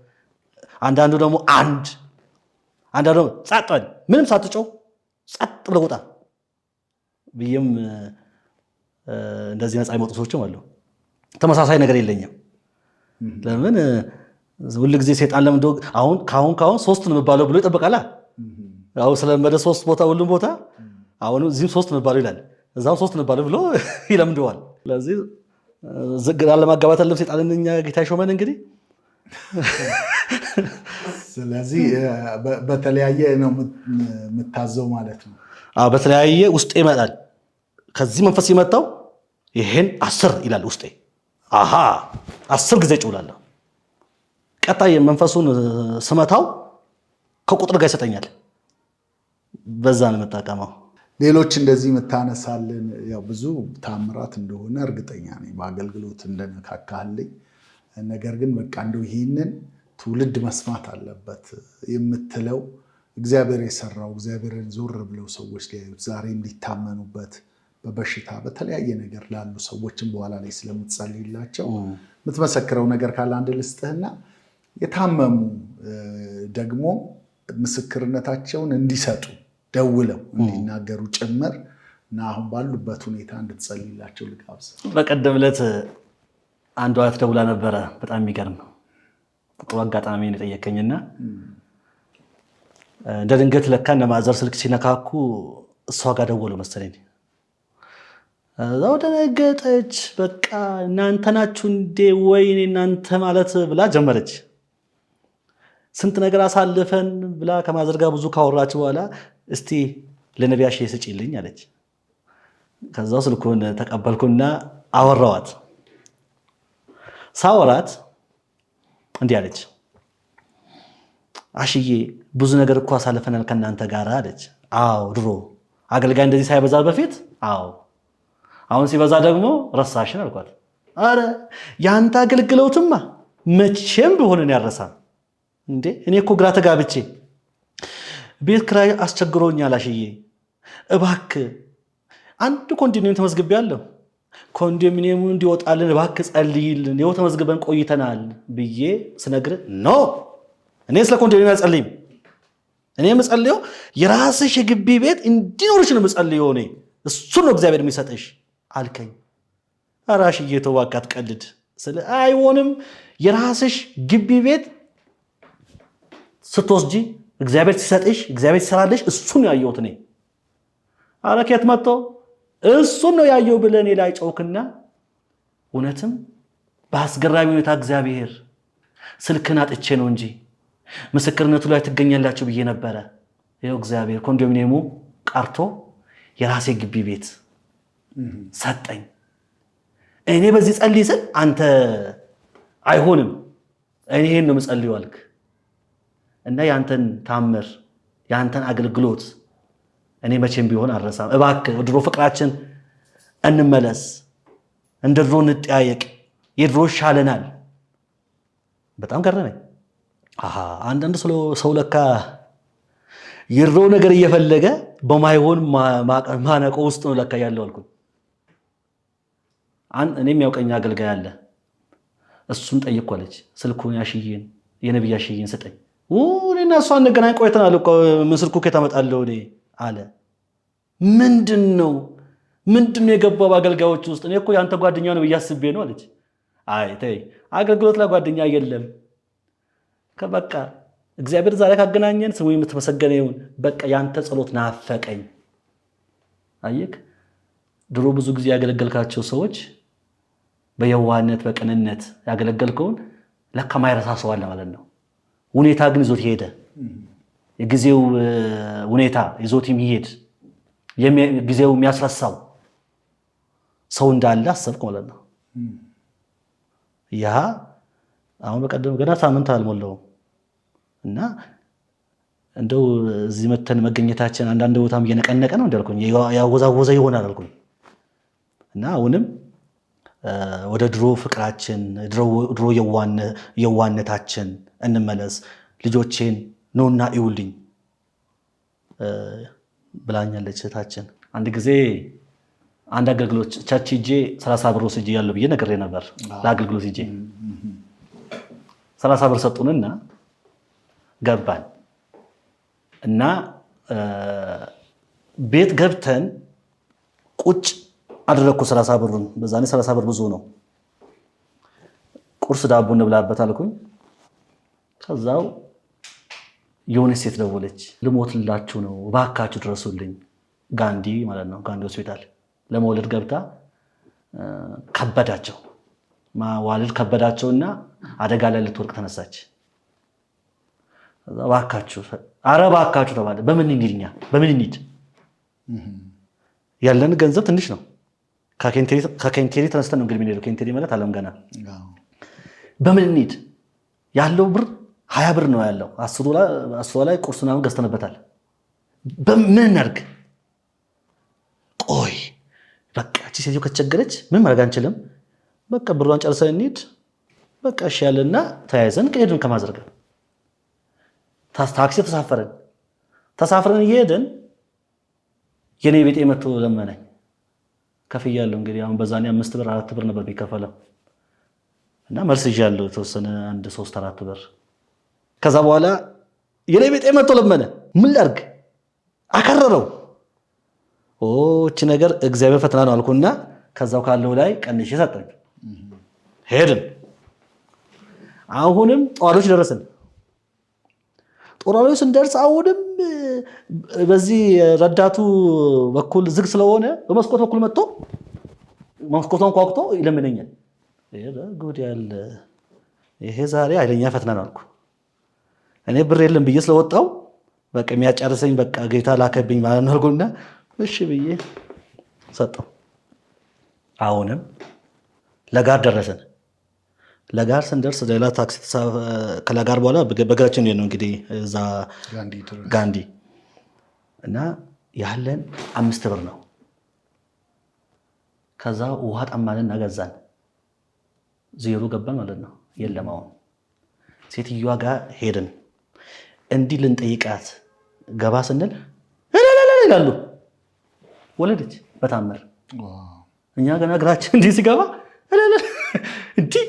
አንዳንዱ ደግሞ 1 አንዳንዱ ጸጥ ምንም ሳትጮው ጸጥ ብለህ ውጣ ብዬም እንደዚህ ነፃ የሚወጡ ሰዎችም አሉ። ተመሳሳይ ነገር የለኝም። ለምን ሁሉ ጊዜ ሰይጣን ለምንድነው ካሁን 3 ነው የሚባለው ብሎ ይጠብቃል። ያው ስለመደ 3 ቦታ ሁሉም ቦታ አሁን እዚህም 3 ነው የሚባለው ይላል፣ እዛው 3 ነው የሚባለው ብሎ ይለምደዋል። ስለዚህ ዝግራ ለማጋባት አለም ሰይጣንን እኛ ጌታ ይሾመን። እንግዲህ ስለዚህ በተለያየ ነው የምታዘው ማለት ነው። በተለያየ ውስጤ ይመጣል። ከዚህ መንፈስ ይመጣው ይሄን 10 ይላል ውስጤ። 10 ጊዜ ጭውላለሁ። ቀጣይ መንፈሱን ስመታው ከቁጥር ጋር ይሰጠኛል። በዛ ነው የምጠቀመው። ሌሎች እንደዚህ የምታነሳልን ያው ብዙ ታምራት እንደሆነ እርግጠኛ ነኝ፣ በአገልግሎት እንደነካካልኝ። ነገር ግን በቃ እንደው ይህንን ትውልድ መስማት አለበት የምትለው እግዚአብሔር የሰራው እግዚአብሔርን ዞር ብለው ሰዎች ሊያዩት ዛሬም ሊታመኑበት በበሽታ በተለያየ ነገር ላሉ ሰዎችን በኋላ ላይ ስለምትጸልይላቸው የምትመሰክረው ነገር ካለ አንድ ልስጥህና የታመሙ ደግሞ ምስክርነታቸውን እንዲሰጡ ደውለው እንዲናገሩ ጭምር እና አሁን ባሉበት ሁኔታ እንድትጸልይላቸው ልጋብዝ። በቀደም ዕለት አንዷ ደውላ ነበረ። በጣም የሚገርም ጥሩ አጋጣሚ ነው የጠየቀኝና እንደ ድንገት ለካ እነ ማዘር ስልክ ሲነካኩ እሷ ጋር ደወሉ መሰለኝ። እዛው ደነገጠች። በቃ እናንተ ናችሁ እንዴ? ወይኔ እናንተ ማለት ብላ ጀመረች። ስንት ነገር አሳልፈን ብላ ከማዘር ጋር ብዙ ካወራች በኋላ እስቲ ለነቢያሽ ስጪልኝ አለች። ከዛው ስልኩን ተቀበልኩና አወራዋት። ሳወራት እንዲህ አለች፣ አሽዬ ብዙ ነገር እኮ አሳልፈናል ከእናንተ ጋር አለች። አዎ ድሮ አገልጋይ እንደዚህ ሳይበዛ በፊት አዎ፣ አሁን ሲበዛ ደግሞ ረሳሽን አልኳት። አረ ያንተ አገልግሎትማ መቼም ቢሆንን ያረሳል እንዴ? እኔ እኮ ግራ ተጋብቼ ቤት ክራይ አስቸግሮኛል አሽዬ፣ እባክህ አንድ ኮንዶሚኒየም ተመዝግቤያለሁ፣ ኮንዶሚኒየሙ እንዲወጣልን እባክህ ጸልይልን፣ ይኸው ተመዝግበን ቆይተናል ብዬ ስነግርህ ኖ እኔ ስለ ኮንዶሚኒየም አልጸልይም፣ እኔ የምጸልየው የራስሽ የግቢ ቤት እንዲኖርሽ ነው የምጸልየው፣ እኔ እሱን ነው እግዚአብሔር የሚሰጥሽ አልከኝ። ኧረ አሽዬ ተው እባክህ አትቀልድ ስለ አይሆንም፣ የራስሽ ግቢ ቤት ስትወስጂ እግዚአብሔር ሲሰጥሽ እግዚአብሔር ሲሰራልሽ እሱን ነው ያየሁት እኔ። ኧረ ከየት መጥቶ እሱን ነው ያየው ብለህ እኔ ላይ ጮክና እውነትም በአስገራሚ ሁኔታ እግዚአብሔር ስልክን አጥቼ ነው እንጂ ምስክርነቱ ላይ ትገኛላችሁ ብዬ ነበረ። ይኸው እግዚአብሔር ኮንዶሚኒየሙ ቀርቶ የራሴ ግቢ ቤት ሰጠኝ። እኔ በዚህ ጸልይ ስል አንተ አይሆንም እኔ ይሄን ነው የምጸልየው አልክ። እና ያንተን ታምር ያንተን አገልግሎት እኔ መቼም ቢሆን አልረሳም። እባክህ ድሮ ፍቅራችን እንመለስ፣ እንደ ድሮ እንጠያየቅ፣ የድሮ ይሻለናል። በጣም ገረመኝ። አንዳንድ ሰው ለካ የድሮ ነገር እየፈለገ በማይሆን ማነቆ ውስጥ ነው ለካ ያለው አልኩኝ። እኔም ያውቀኝ አገልጋይ አለ። እሱን ጠይቋለች። ስልኩን ያሽዬን የነብይ ያሽዬን ስጠኝ። እኔና እሷ እንገናኝ ቆይተናል እኮ ምን ስልኩ ከታመጣለሁ እኔ አለ። ምንድነው የገባው በአገልጋዮች ውስጥ? እኔ እኮ ያንተ ጓደኛ ነው ብዬ አስቤ ነው አለች። አይ ተይ አገልግሎት ላይ ጓደኛ የለም። በቃ እግዚአብሔር ዛሬ ካገናኘን ስሙ የምትመሰገነ ይሁን። በቃ ያንተ ጸሎት ናፈቀኝ። አየክ ድሮ ብዙ ጊዜ ያገለገልካቸው ሰዎች በየዋህነት በቅንነት ያገለገልከውን ለካ ማይረሳ ሰው አለ ማለት ነው። ሁኔታ ግን ይዞት ሄደ። የጊዜው ሁኔታ ይዞት የሚሄድ ጊዜው የሚያስረሳው ሰው እንዳለ አሰብኩ ማለት ነው። ያ አሁን በቀደም ገና ሳምንት አልሞላውም እና እንደው እዚህ መተን መገኘታችን አንዳንድ ቦታም እየነቀነቀ ነው እንዳልኩኝ ያወዛወዘ ይሆናል አልኩኝ እና አሁንም ወደ ድሮ ፍቅራችን ድሮ የዋነታችን እንመለስ። ልጆቼን ነውና ይውልኝ ብላኛለች እህታችን። አንድ ጊዜ አንድ አገልግሎት ቸርች ሂጄ 30 ብር ወስጄ ያለው ብዬ ነግሬ ነበር። ለአገልግሎት ሂጄ 30 ብር ሰጡንና ገባን እና ቤት ገብተን ቁጭ አደረኩ 30 ብሩን። በዛኔ 30 ብር ብዙ ነው። ቁርስ ዳቦ እንብላበት አልኩኝ። ከዛው የሆነ ሴት ደወለች። ልሞትላችሁ ነው እባካችሁ ድረሱልኝ። ጋንዲ ማለት ነው፣ ጋንዲ ሆስፒታል ለመውለድ ገብታ ከበዳቸው። ማዋለድ ከበዳቸውና አደጋ ላይ ልትወርቅ ተነሳች። እባካችሁ ኧረ እባካችሁ ተባለ። በምን እንሂድ? ያለን ገንዘብ ትንሽ ነው። ከኬንቴሪ ተነስተን ነው እንግዲህ የምንሄደው። ኬንቴሪ ማለት አለም ገና። በምን እንሂድ? ያለው ብር 20 ብር ነው ያለው። 10 ላይ ቁርስ ምናምን ገዝተንበታል። በምን እናድርግ? ቆይ በቃ እቺ ሴትዮ ከተቸገረች ምን ማድረግ አንችልም። በቃ ብሯን ጨርሰን እንሂድ። በቃ እሺ ያለና ተያይዘን ከሄድን ከማዘርጋ ታክሲ ተሳፍረን እየሄድን የኔ ቤቴ መጥቶ ለመነኝ። ከፍያለሁ እንግዲህ አሁን በዛኔ 5 ብር 4 ብር ነበር የሚከፈለው እና መልስ ይዣለሁ የተወሰነ 1 3 4 ብር። ከዛ በኋላ የኔ ቤቴ መጥቶ ለመነ። ምን ላድርግ? አከረረው። እቺ ነገር እግዚአብሔር ፈተና ነው አልኩና ከዛው ካለው ላይ ቀንሼ ሰጠኝ። ሄድን። አሁንም ጧሪዎች ደረስን። ጦራዊው ስንደርስ አሁንም በዚህ ረዳቱ በኩል ዝግ ስለሆነ በመስኮት በኩል መጥቶ መስኮቱን ቋቁቶ ይለምነኛል። ጉድ ያለ ይሄ ዛሬ ኃይለኛ ፈተና ነው አልኩ። እኔ ብር የለም ብዬ ስለወጣው በቃ የሚያጨርሰኝ በቃ ጌታ ላከብኝ ማለት ነው አልኩና እሺ ብዬ ሰጠው። አሁንም ለጋር ደረሰን። ለጋር ስንደርስ ሌላ ታክሲ ከለጋር በኋላ በእግራችን ነው እንግዲህ እዛ ጋንዲ እና ያለን 5 ብር ነው። ከዛ ውሃ ጠማንና ገዛን። 0 ገባን ማለት ነው። የለም አሁን ሴትዮዋ ጋር ሄድን። እንዲህ ልንጠይቃት ገባ ስንል ይላሉ። ወለደች በታምር። እኛ ገና እግራችን እንዲህ ሲገባ እንዲህ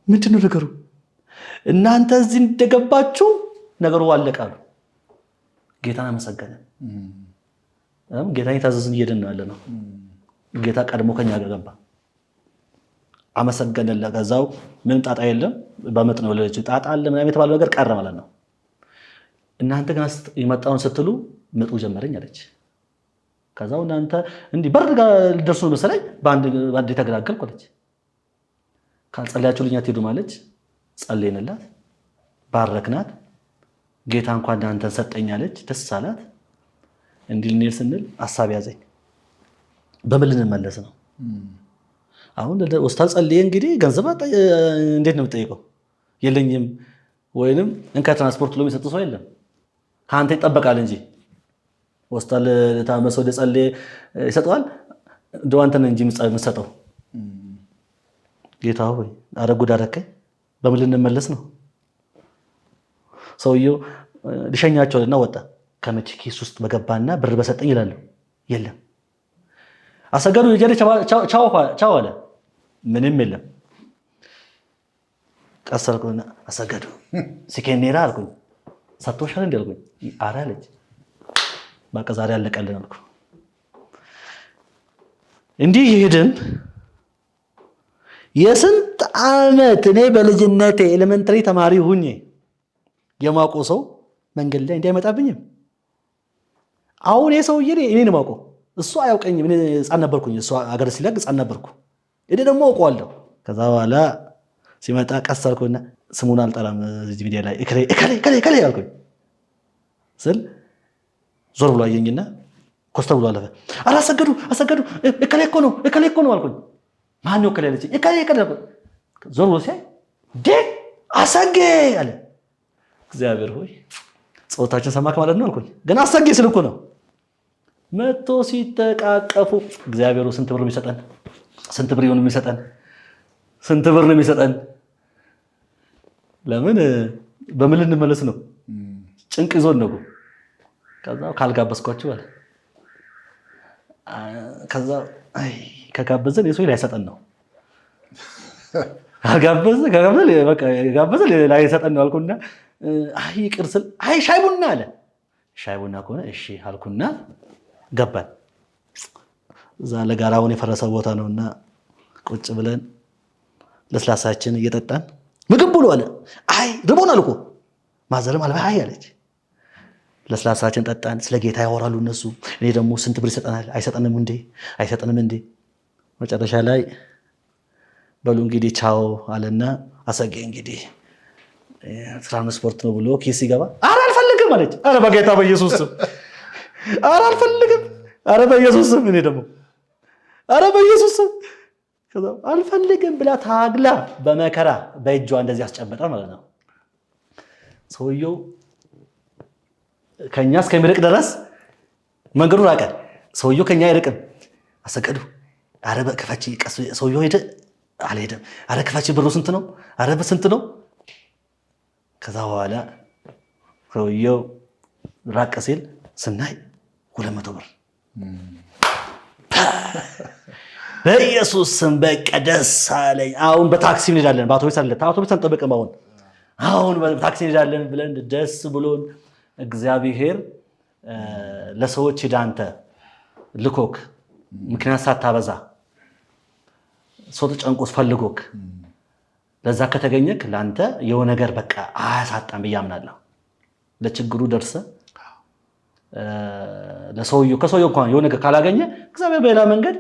ምንድነው ነገሩ? እናንተ እዚህ እንደገባችሁ ነገሩ አለቃሉ። ጌታን አመሰገነ። ጌታን የታዘዝን እየሄድን ነው ያለነው። ጌታ ቀድሞ ከኛ ጋር ገባ። አመሰገነለ። ከዛው ምንም ጣጣ የለም። በመጥ ነው ለልጅ ጣጣ አለ ምናምን የተባለው ነገር ቀረ ማለት ነው። እናንተ ግን የመጣውን ስትሉ ምጡ ጀመረኝ አለች። ከዛው እናንተ እንዲህ በር ጋር ልደርሱ መሰለኝ በአንድ ተገላገልኩ አለች። ካልጸለያችሁልኝ አትሄዱ ማለች። ጸለይንላት፣ ባረክናት። ጌታ እንኳን እናንተን ሰጠኝ አለች። ደስ አላት። እንዲህ ልንሄድ ስንል ሀሳብ ያዘኝ። በምን ልንመለስ ነው? አሁን ሆስፒታል ጸልዬ እንግዲህ ገንዘብ እንዴት ነው የምጠይቀው? የለኝም። ወይንም እንካ ትራንስፖርት ብሎ የሚሰጥ ሰው የለም። ከአንተ ይጠበቃል እንጂ ሆስፒታል ታመሰ ወደ ጸልዬ ይሰጠዋል። እንደው አንተ ነህ እንጂ የምትሰጠው። ጌታ ሆይ ኧረ ጉድ አደረከኝ። በምን ልንመለስ ነው? ሰውየው ልሸኛቸውና ወጣ። ከመቼ ኪስ ውስጥ በገባና ብር በሰጠኝ ይላሉ። የለም። አሰገዱ የጀሪ ቻው አለ። ምንም የለም። ቀሰርኩና አሰገዱ ሲኬኔራ አልኩኝ። ሰጥቶሻል እንዴ አልኩኝ። ኧረ አለች። በቃ ዛሬ አለቀልን አልኩ። እንዲህ ይሄድን የስንት ዓመት እኔ በልጅነቴ ኤሌመንተሪ ተማሪ ሁኜ የማውቀው ሰው መንገድ ላይ እንዳይመጣብኝም አሁን የሰውዬ እኔን ማውቀው እሱ አያውቀኝም። እኔ ሕፃን ነበርኩኝ። እሱ አገር ሲለቅ ሕፃን ነበርኩ። እኔ ደግሞ አውቀዋለሁ። ከዛ በኋላ ሲመጣ ቀሰርኩና ስሙን አልጠራም እዚህ ሚዲያ ላይ እከሌ አልኩኝ ስል ዞር ብሎ አየኝና ኮስተር ብሎ አለፈ። ኧረ አሰገዱ እከሌ እኮ ነው አልኩኝ። ማን ነው እከሌ አለችኝ። እከሌ ዞር ብሎ ሲያይ አሰጌ አለ። እግዚአብሔር ሆይ ጸሎታችን ሰማክ ማለት ነው አልኩኝ። ግን አሰጌ ስል እኮ ነው። መቶ ሲተቃቀፉ እግዚአብሔሩ ስንት ብር የሚሰጠን? ስንት ብር ይሆን የሚሰጠን? ስንት ብር ነው የሚሰጠን? ለምን በምን ልንመለስ ነው? ጭንቅ ይዞን ነው። ከዛ ካልጋበዝኳችሁ አለ። ከዛ ከጋበዘን የሰው ላይሰጠን ነው። ከጋበዘን ላይሰጠን ነው አልኩና ይቅር ስል ሻይ ቡና አለ። ሻይ ቡና ከሆነ እሺ አልኩና ገባን። እዛ ለጋራውን የፈረሰ ቦታ ነውና ቁጭ ብለን ለስላሳችን እየጠጣን ምግብ ብሎ አለ። ርቦናል እኮ ማዘርም አለ አለች። ለስላሳችን ጠጣን። ስለ ጌታ ያወራሉ እነሱ። እኔ ደግሞ ስንት ብር ይሰጠናል? አይሰጠንም እንዴ? መጨረሻ ላይ በሉ እንግዲህ ቻው አለና አሰጌ እንግዲህ ትራንስፖርት ነው ብሎ ኪስ ይገባ። ኧረ አልፈልግም አለች። ኧረ በጌታ በኢየሱስ ስም ኧረ አልፈልግም፣ ኧረ በኢየሱስ ስም እኔ ደግሞ ኧረ በኢየሱስ ስም አልፈልግም ብላ ታግላ በመከራ በእጇ እንደዚህ አስጨበጠ ማለት ነው። ሰውየው ከኛ እስከሚርቅ ድረስ መንገዱ ራቀ። ሰውየው ከኛ አይርቅም። አሰገዱ ኧረ ክፈቺ፣ ሰውየው ሄደ አልሄደም። ኧረ ክፈቺ፣ ብሩ ስንት ነው? ኧረ በስንት ነው? ከዛ በኋላ ሰውየው ራቅ ሲል ስናይ 200 ብር። በኢየሱስ ስም በቃ ደስ አለኝ። አሁን በታክሲ እንሄዳለን። በአውቶቡስ አለ፣ አውቶቡስ አንጠብቅም። አሁን በታክሲ እንሄዳለን ብለን ደስ ብሎን እግዚአብሔር ለሰዎች ሄዳንተ ልኮክ ምክንያት ሳታበዛ ሰው ተጨንቆስ ፈልጎክ ለዛ ከተገኘክ ለአንተ የሆነ ነገር በቃ አያሳጣም ብዬ አምናለሁ። ለችግሩ ደርሰ ለሰውየው ከሰውየው እንኳን የሆነ ነገር ካላገኘ እግዚአብሔር በሌላ መንገድ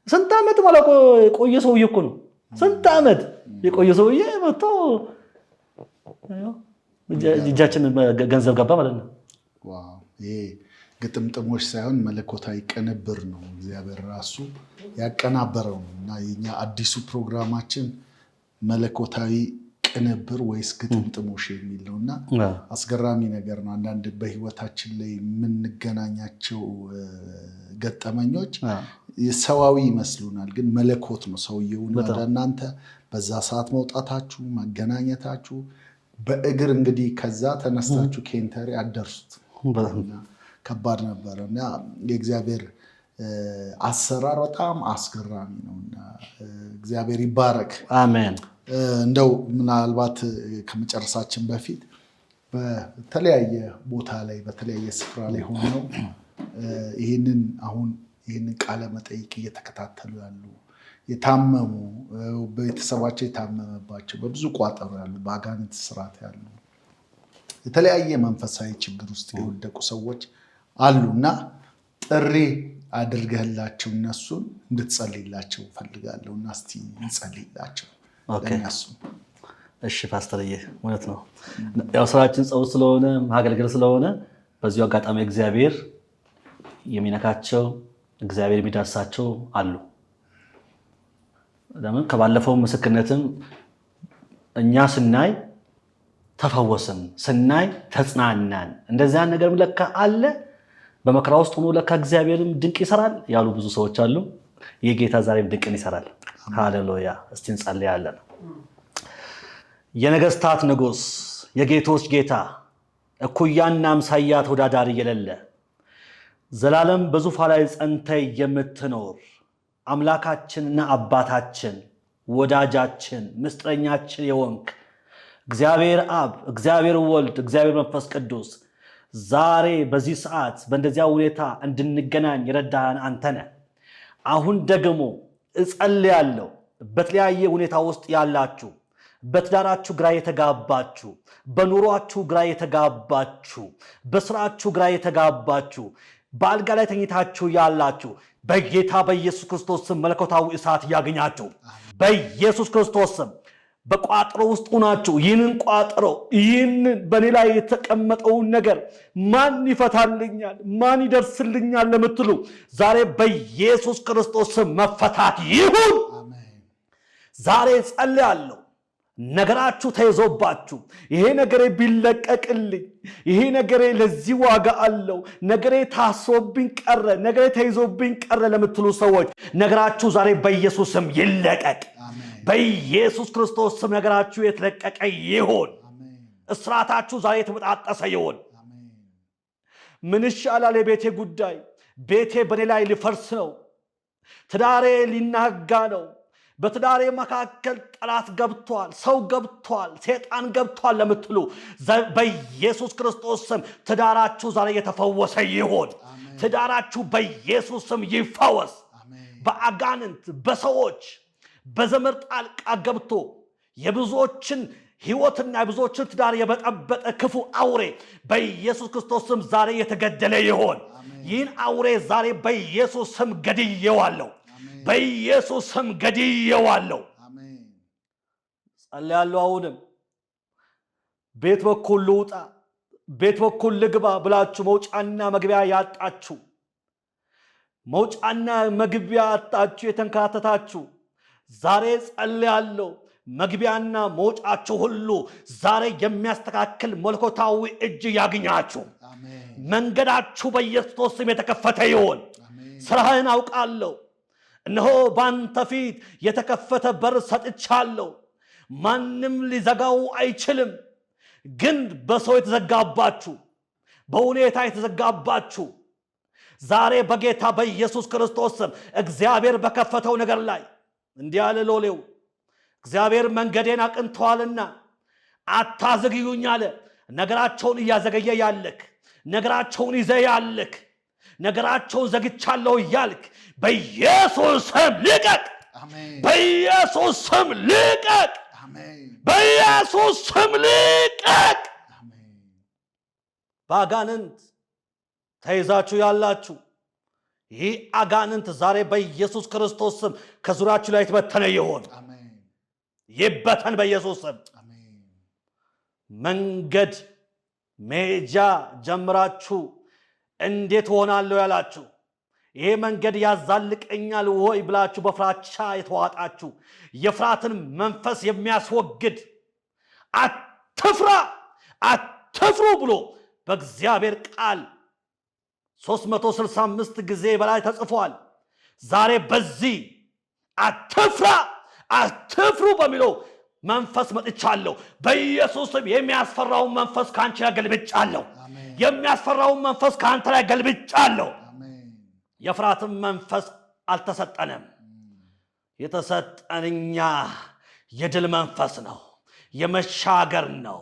ስንት ዓመት ማለት ቆየ ሰውዬው እኮ ነው። ስንት ዓመት የቆየ ሰውዬ መጥቶ እጃችን ገንዘብ ገባ ማለት ነው። ዋው! ይሄ ግጥምጥሞች ሳይሆን መለኮታዊ ቅንብር ነው። እግዚአብሔር ራሱ ያቀናበረው ነው እና የኛ አዲሱ ፕሮግራማችን መለኮታዊ ቅንብር ወይስ ግጥምጥሞሽ የሚል ነው እና አስገራሚ ነገር ነው። አንዳንድ በህይወታችን ላይ የምንገናኛቸው ገጠመኞች ሰዋዊ ይመስሉናል፣ ግን መለኮት ነው። ሰውየውን ወደ እናንተ በዛ ሰዓት መውጣታችሁ መገናኘታችሁ በእግር እንግዲህ ከዛ ተነስታችሁ ኬንተሪ አደርሱት ከባድ ነበረ እና የእግዚአብሔር አሰራር በጣም አስገራሚ ነውና እግዚአብሔር ይባረክ። አሜን። እንደው ምናልባት ከመጨረሳችን በፊት በተለያየ ቦታ ላይ በተለያየ ስፍራ ላይ ሆነው ይህንን ቃለ መጠይቅ እየተከታተሉ ያሉ የታመሙ ቤተሰባቸው የታመመባቸው በብዙ ቋጠሮ ያሉ በአጋንንት ስርዓት ያሉ የተለያየ መንፈሳዊ ችግር ውስጥ የወደቁ ሰዎች አሉና ጥሪ አድርገህላቸው እነሱን እንድትጸልይላቸው ፈልጋለሁ እና እስቲ እንጸልይላቸው ለእነሱ። እሺ ፓስተርዬ፣ እውነት ነው ያው ስራችን ጸሎት ስለሆነ ማገልገል ስለሆነ በዚሁ አጋጣሚ እግዚአብሔር የሚነካቸው እግዚአብሔር የሚዳርሳቸው አሉ። ለምን ከባለፈው ምስክርነትም እኛ ስናይ ተፈወስን፣ ስናይ ተጽናናን። እንደዚያ ነገር ለካ አለ በመከራ ውስጥ ሆኖ ለካ እግዚአብሔርም ድንቅ ይሰራል ያሉ ብዙ ሰዎች አሉ። የጌታ ዛሬም ድንቅን ይሰራል። ሃሌሉያ። እስቲ እንጸልያለን። የነገስታት ንጉስ የጌቶች ጌታ እኩያና አምሳያ ተወዳዳሪ የሌለ ዘላለም በዙፋን ላይ ጸንተህ የምትኖር አምላካችንና አባታችን ወዳጃችን ምስጥረኛችን የሆንክ እግዚአብሔር አብ፣ እግዚአብሔር ወልድ፣ እግዚአብሔር መንፈስ ቅዱስ ዛሬ በዚህ ሰዓት በእንደዚያ ሁኔታ እንድንገናኝ የረዳን አንተ ነህ። አሁን ደግሞ እጸልያለሁ በተለያየ ሁኔታ ውስጥ ያላችሁ በትዳራችሁ ግራ የተጋባችሁ፣ በኑሯችሁ ግራ የተጋባችሁ፣ በስራችሁ ግራ የተጋባችሁ፣ በአልጋ ላይ ተኝታችሁ ያላችሁ በጌታ በኢየሱስ ክርስቶስ ስም መለኮታዊ እሳት ያገኛችሁ። በኢየሱስ ክርስቶስ ስም በቋጥሮ ውስጥ ሆናችሁ ይህንን ቋጥሮ ይህንን በእኔ ላይ የተቀመጠውን ነገር ማን ይፈታልኛል፣ ማን ይደርስልኛል ለምትሉ ዛሬ በኢየሱስ ክርስቶስ ስም መፈታት ይሁን። ዛሬ ጸልያለሁ። ነገራችሁ ተይዞባችሁ ይሄ ነገሬ ቢለቀቅልኝ፣ ይሄ ነገሬ ለዚህ ዋጋ አለው፣ ነገሬ ታስሮብኝ ቀረ፣ ነገሬ ተይዞብኝ ቀረ ለምትሉ ሰዎች ነገራችሁ ዛሬ በኢየሱስ ስም ይለቀቅ። በኢየሱስ ክርስቶስ ስም ነገራችሁ የተለቀቀ ይሁን። እስራታችሁ ዛሬ የተበጣጠሰ ይሁን። ምን ይሻላል? የቤቴ ጉዳይ፣ ቤቴ በኔ ላይ ሊፈርስ ነው፣ ትዳሬ ሊናጋ ነው፣ በትዳሬ መካከል ጠላት ገብቷል፣ ሰው ገብቷል፣ ሰይጣን ገብቷል ለምትሉ በኢየሱስ ክርስቶስ ስም ትዳራችሁ ዛሬ የተፈወሰ ይሁን። ትዳራችሁ በኢየሱስ ስም ይፈወስ። በአጋንንት በሰዎች በዘመድ ጣልቃ ገብቶ የብዙዎችን ሕይወትና የብዙዎችን ትዳር የበጠበጠ ክፉ አውሬ በኢየሱስ ክርስቶስ ስም ዛሬ የተገደለ ይሁን። ይህን አውሬ ዛሬ በኢየሱስ ስም ገድዬዋለሁ። በኢየሱስ ስም ገድዬዋለሁ። ጸልያለሁ። አሁንም ቤት በኩል ልውጣ፣ ቤት በኩል ልግባ ብላችሁ መውጫና መግቢያ ያጣችሁ፣ መውጫና መግቢያ ያጣችሁ የተንከራተታችሁ ዛሬ ጸልያለሁ። መግቢያና መውጫችሁ ሁሉ ዛሬ የሚያስተካክል መለኮታዊ እጅ ያግኛችሁ። መንገዳችሁ በኢየሱስ ስም የተከፈተ ይሁን። ስራህን አውቃለሁ። እነሆ ባንተ ፊት የተከፈተ በር ሰጥቻለሁ። ማንም ሊዘጋው አይችልም። ግን በሰው የተዘጋባችሁ፣ በሁኔታ የተዘጋባችሁ ዛሬ በጌታ በኢየሱስ ክርስቶስ ስም እግዚአብሔር በከፈተው ነገር ላይ እንዲህ ያለ ሎሌው እግዚአብሔር መንገዴን አቅንተዋልና አታዘግዩኝ አለ። ነገራቸውን እያዘገየ ያለክ፣ ነገራቸውን ይዘ ያለክ፣ ነገራቸውን ዘግቻለሁ እያልክ በኢየሱስ ስም ልቀቅ። በኢየሱስ ስም ልቀቅ። በኢየሱስ ስም ልቀቅ። በአጋንንት ተይዛችሁ ያላችሁ ይህ አጋንንት ዛሬ በኢየሱስ ክርስቶስ ስም ከዙሪያችሁ ላይ የተበተነ ይሆን፣ ይበተን በኢየሱስ ስም። መንገድ መሄጃ ጀምራችሁ እንዴት ሆናለሁ ያላችሁ፣ ይሄ መንገድ ያዛልቀኛል ወይ ብላችሁ በፍራቻ የተዋጣችሁ የፍርሃትን መንፈስ የሚያስወግድ አትፍራ አትፍሩ ብሎ በእግዚአብሔር ቃል 365 ጊዜ በላይ ተጽፏል። ዛሬ በዚህ አትፍራ አትፍሩ በሚለው መንፈስ መጥቻለሁ። በኢየሱስም የሚያስፈራውን መንፈስ ካንቺ ላይ ገልብጫለሁ። የሚያስፈራውን መንፈስ ካንተ ላይ ገልብጫለሁ። የፍርሃትን መንፈስ አልተሰጠንም። የተሰጠንኛ የድል መንፈስ ነው፣ የመሻገር ነው፣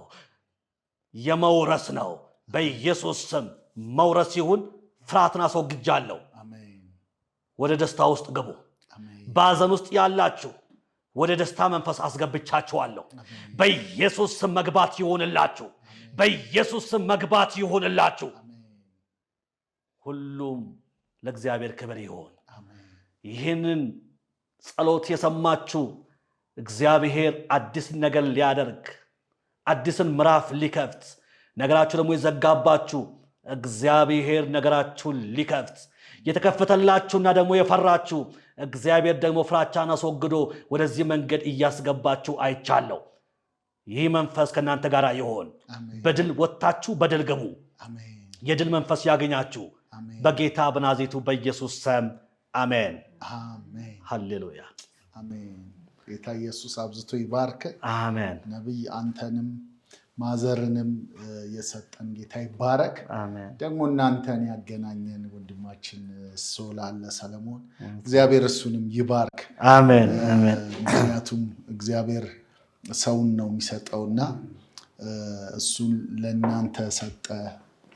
የመውረስ ነው። በኢየሱስ ስም መውረስ ይሁን። ፍርሃትን አስወግጃለሁ። ወደ ደስታ ውስጥ ግቡ። በሐዘን ውስጥ ያላችሁ ወደ ደስታ መንፈስ አስገብቻችኋለሁ። በኢየሱስ ስም መግባት ይሁንላችሁ። በኢየሱስ ስም መግባት ይሁንላችሁ። ሁሉም ለእግዚአብሔር ክብር ይሁን። ይህንን ጸሎት የሰማችሁ እግዚአብሔር አዲስ ነገር ሊያደርግ፣ አዲስን ምዕራፍ ሊከፍት፣ ነገራችሁ ደግሞ የዘጋባችሁ እግዚአብሔር ነገራችሁን ሊከፍት፣ የተከፈተላችሁና ደግሞ የፈራችሁ እግዚአብሔር ደግሞ ፍራቻን አስወግዶ ወደዚህ መንገድ እያስገባችሁ አይቻለሁ። ይህ መንፈስ ከእናንተ ጋር ይሆን። በድል ወጥታችሁ በድል ግቡ። የድል መንፈስ ያገኛችሁ በጌታ በናዝሬቱ በኢየሱስ ስም አሜን። ሃሌሉያ አሜን። ጌታ ኢየሱስ አብዝቶ ይባርክ። አሜን። ነብይ አንተንም ማዘርንም የሰጠን ጌታ ይባረክ። ደግሞ እናንተን ያገናኘን ወንድማችን ሶላለ ሰለሞን እግዚአብሔር እሱንም ይባርክ። አሜን አሜን። ምክንያቱም እግዚአብሔር ሰውን ነው የሚሰጠውና እሱን ለእናንተ ሰጠ፣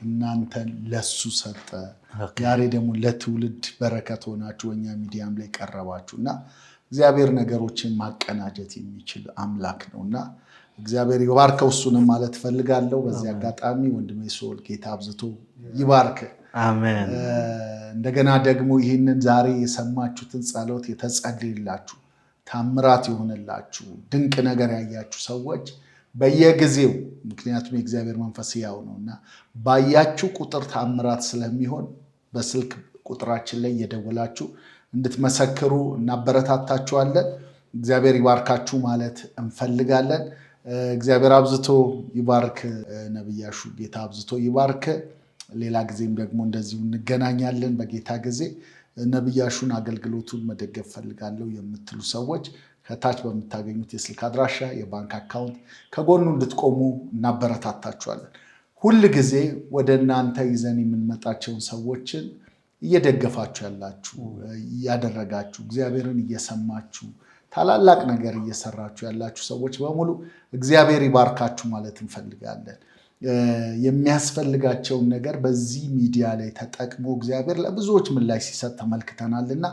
እናንተን ለሱ ሰጠ። ዛሬ ደግሞ ለትውልድ በረከት ሆናችሁ ወኛ ሚዲያም ላይ ቀረባችሁና እግዚአብሔር ነገሮችን ማቀናጀት የሚችል አምላክ ነውና እግዚአብሔር ይባርከው። እሱንም ማለት ፈልጋለሁ። በዚህ አጋጣሚ ወንድሜ ሶል ጌታ አብዝቶ ይባርክ። አሜን። እንደገና ደግሞ ይህንን ዛሬ የሰማችሁትን ጸሎት የተጸለየላችሁ ታምራት ይሆንላችሁ ድንቅ ነገር ያያችሁ ሰዎች በየጊዜው ምክንያቱም የእግዚአብሔር መንፈስ ያው ነውና ባያችሁ ቁጥር ታምራት ስለሚሆን በስልክ ቁጥራችን ላይ እየደወላችሁ እንድትመሰክሩ እናበረታታችኋለን። እግዚአብሔር ይባርካችሁ ማለት እንፈልጋለን። እግዚአብሔር አብዝቶ ይባርክ። ነብያሹ ጌታ አብዝቶ ይባርክ። ሌላ ጊዜም ደግሞ እንደዚሁ እንገናኛለን። በጌታ ጊዜ ነብያሹን አገልግሎቱን መደገፍ ፈልጋለሁ የምትሉ ሰዎች ከታች በምታገኙት የስልክ አድራሻ የባንክ አካውንት ከጎኑ እንድትቆሙ እናበረታታችኋለን። ሁል ጊዜ ወደ እናንተ ይዘን የምንመጣቸውን ሰዎችን እየደገፋችሁ ያላችሁ እያደረጋችሁ እግዚአብሔርን እየሰማችሁ ታላላቅ ነገር እየሰራችሁ ያላችሁ ሰዎች በሙሉ እግዚአብሔር ይባርካችሁ ማለት እንፈልጋለን። የሚያስፈልጋቸውን ነገር በዚህ ሚዲያ ላይ ተጠቅሞ እግዚአብሔር ለብዙዎች ምላሽ ሲሰጥ ተመልክተናልና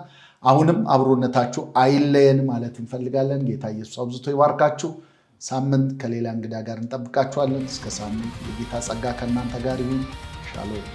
አሁንም አብሮነታችሁ አይለየን ማለት እንፈልጋለን። ጌታ ኢየሱስ አብዝቶ ይባርካችሁ። ሳምንት ከሌላ እንግዳ ጋር እንጠብቃችኋለን። እስከ ሳምንት የጌታ ጸጋ ከእናንተ ጋር ይሁን። ሻሎም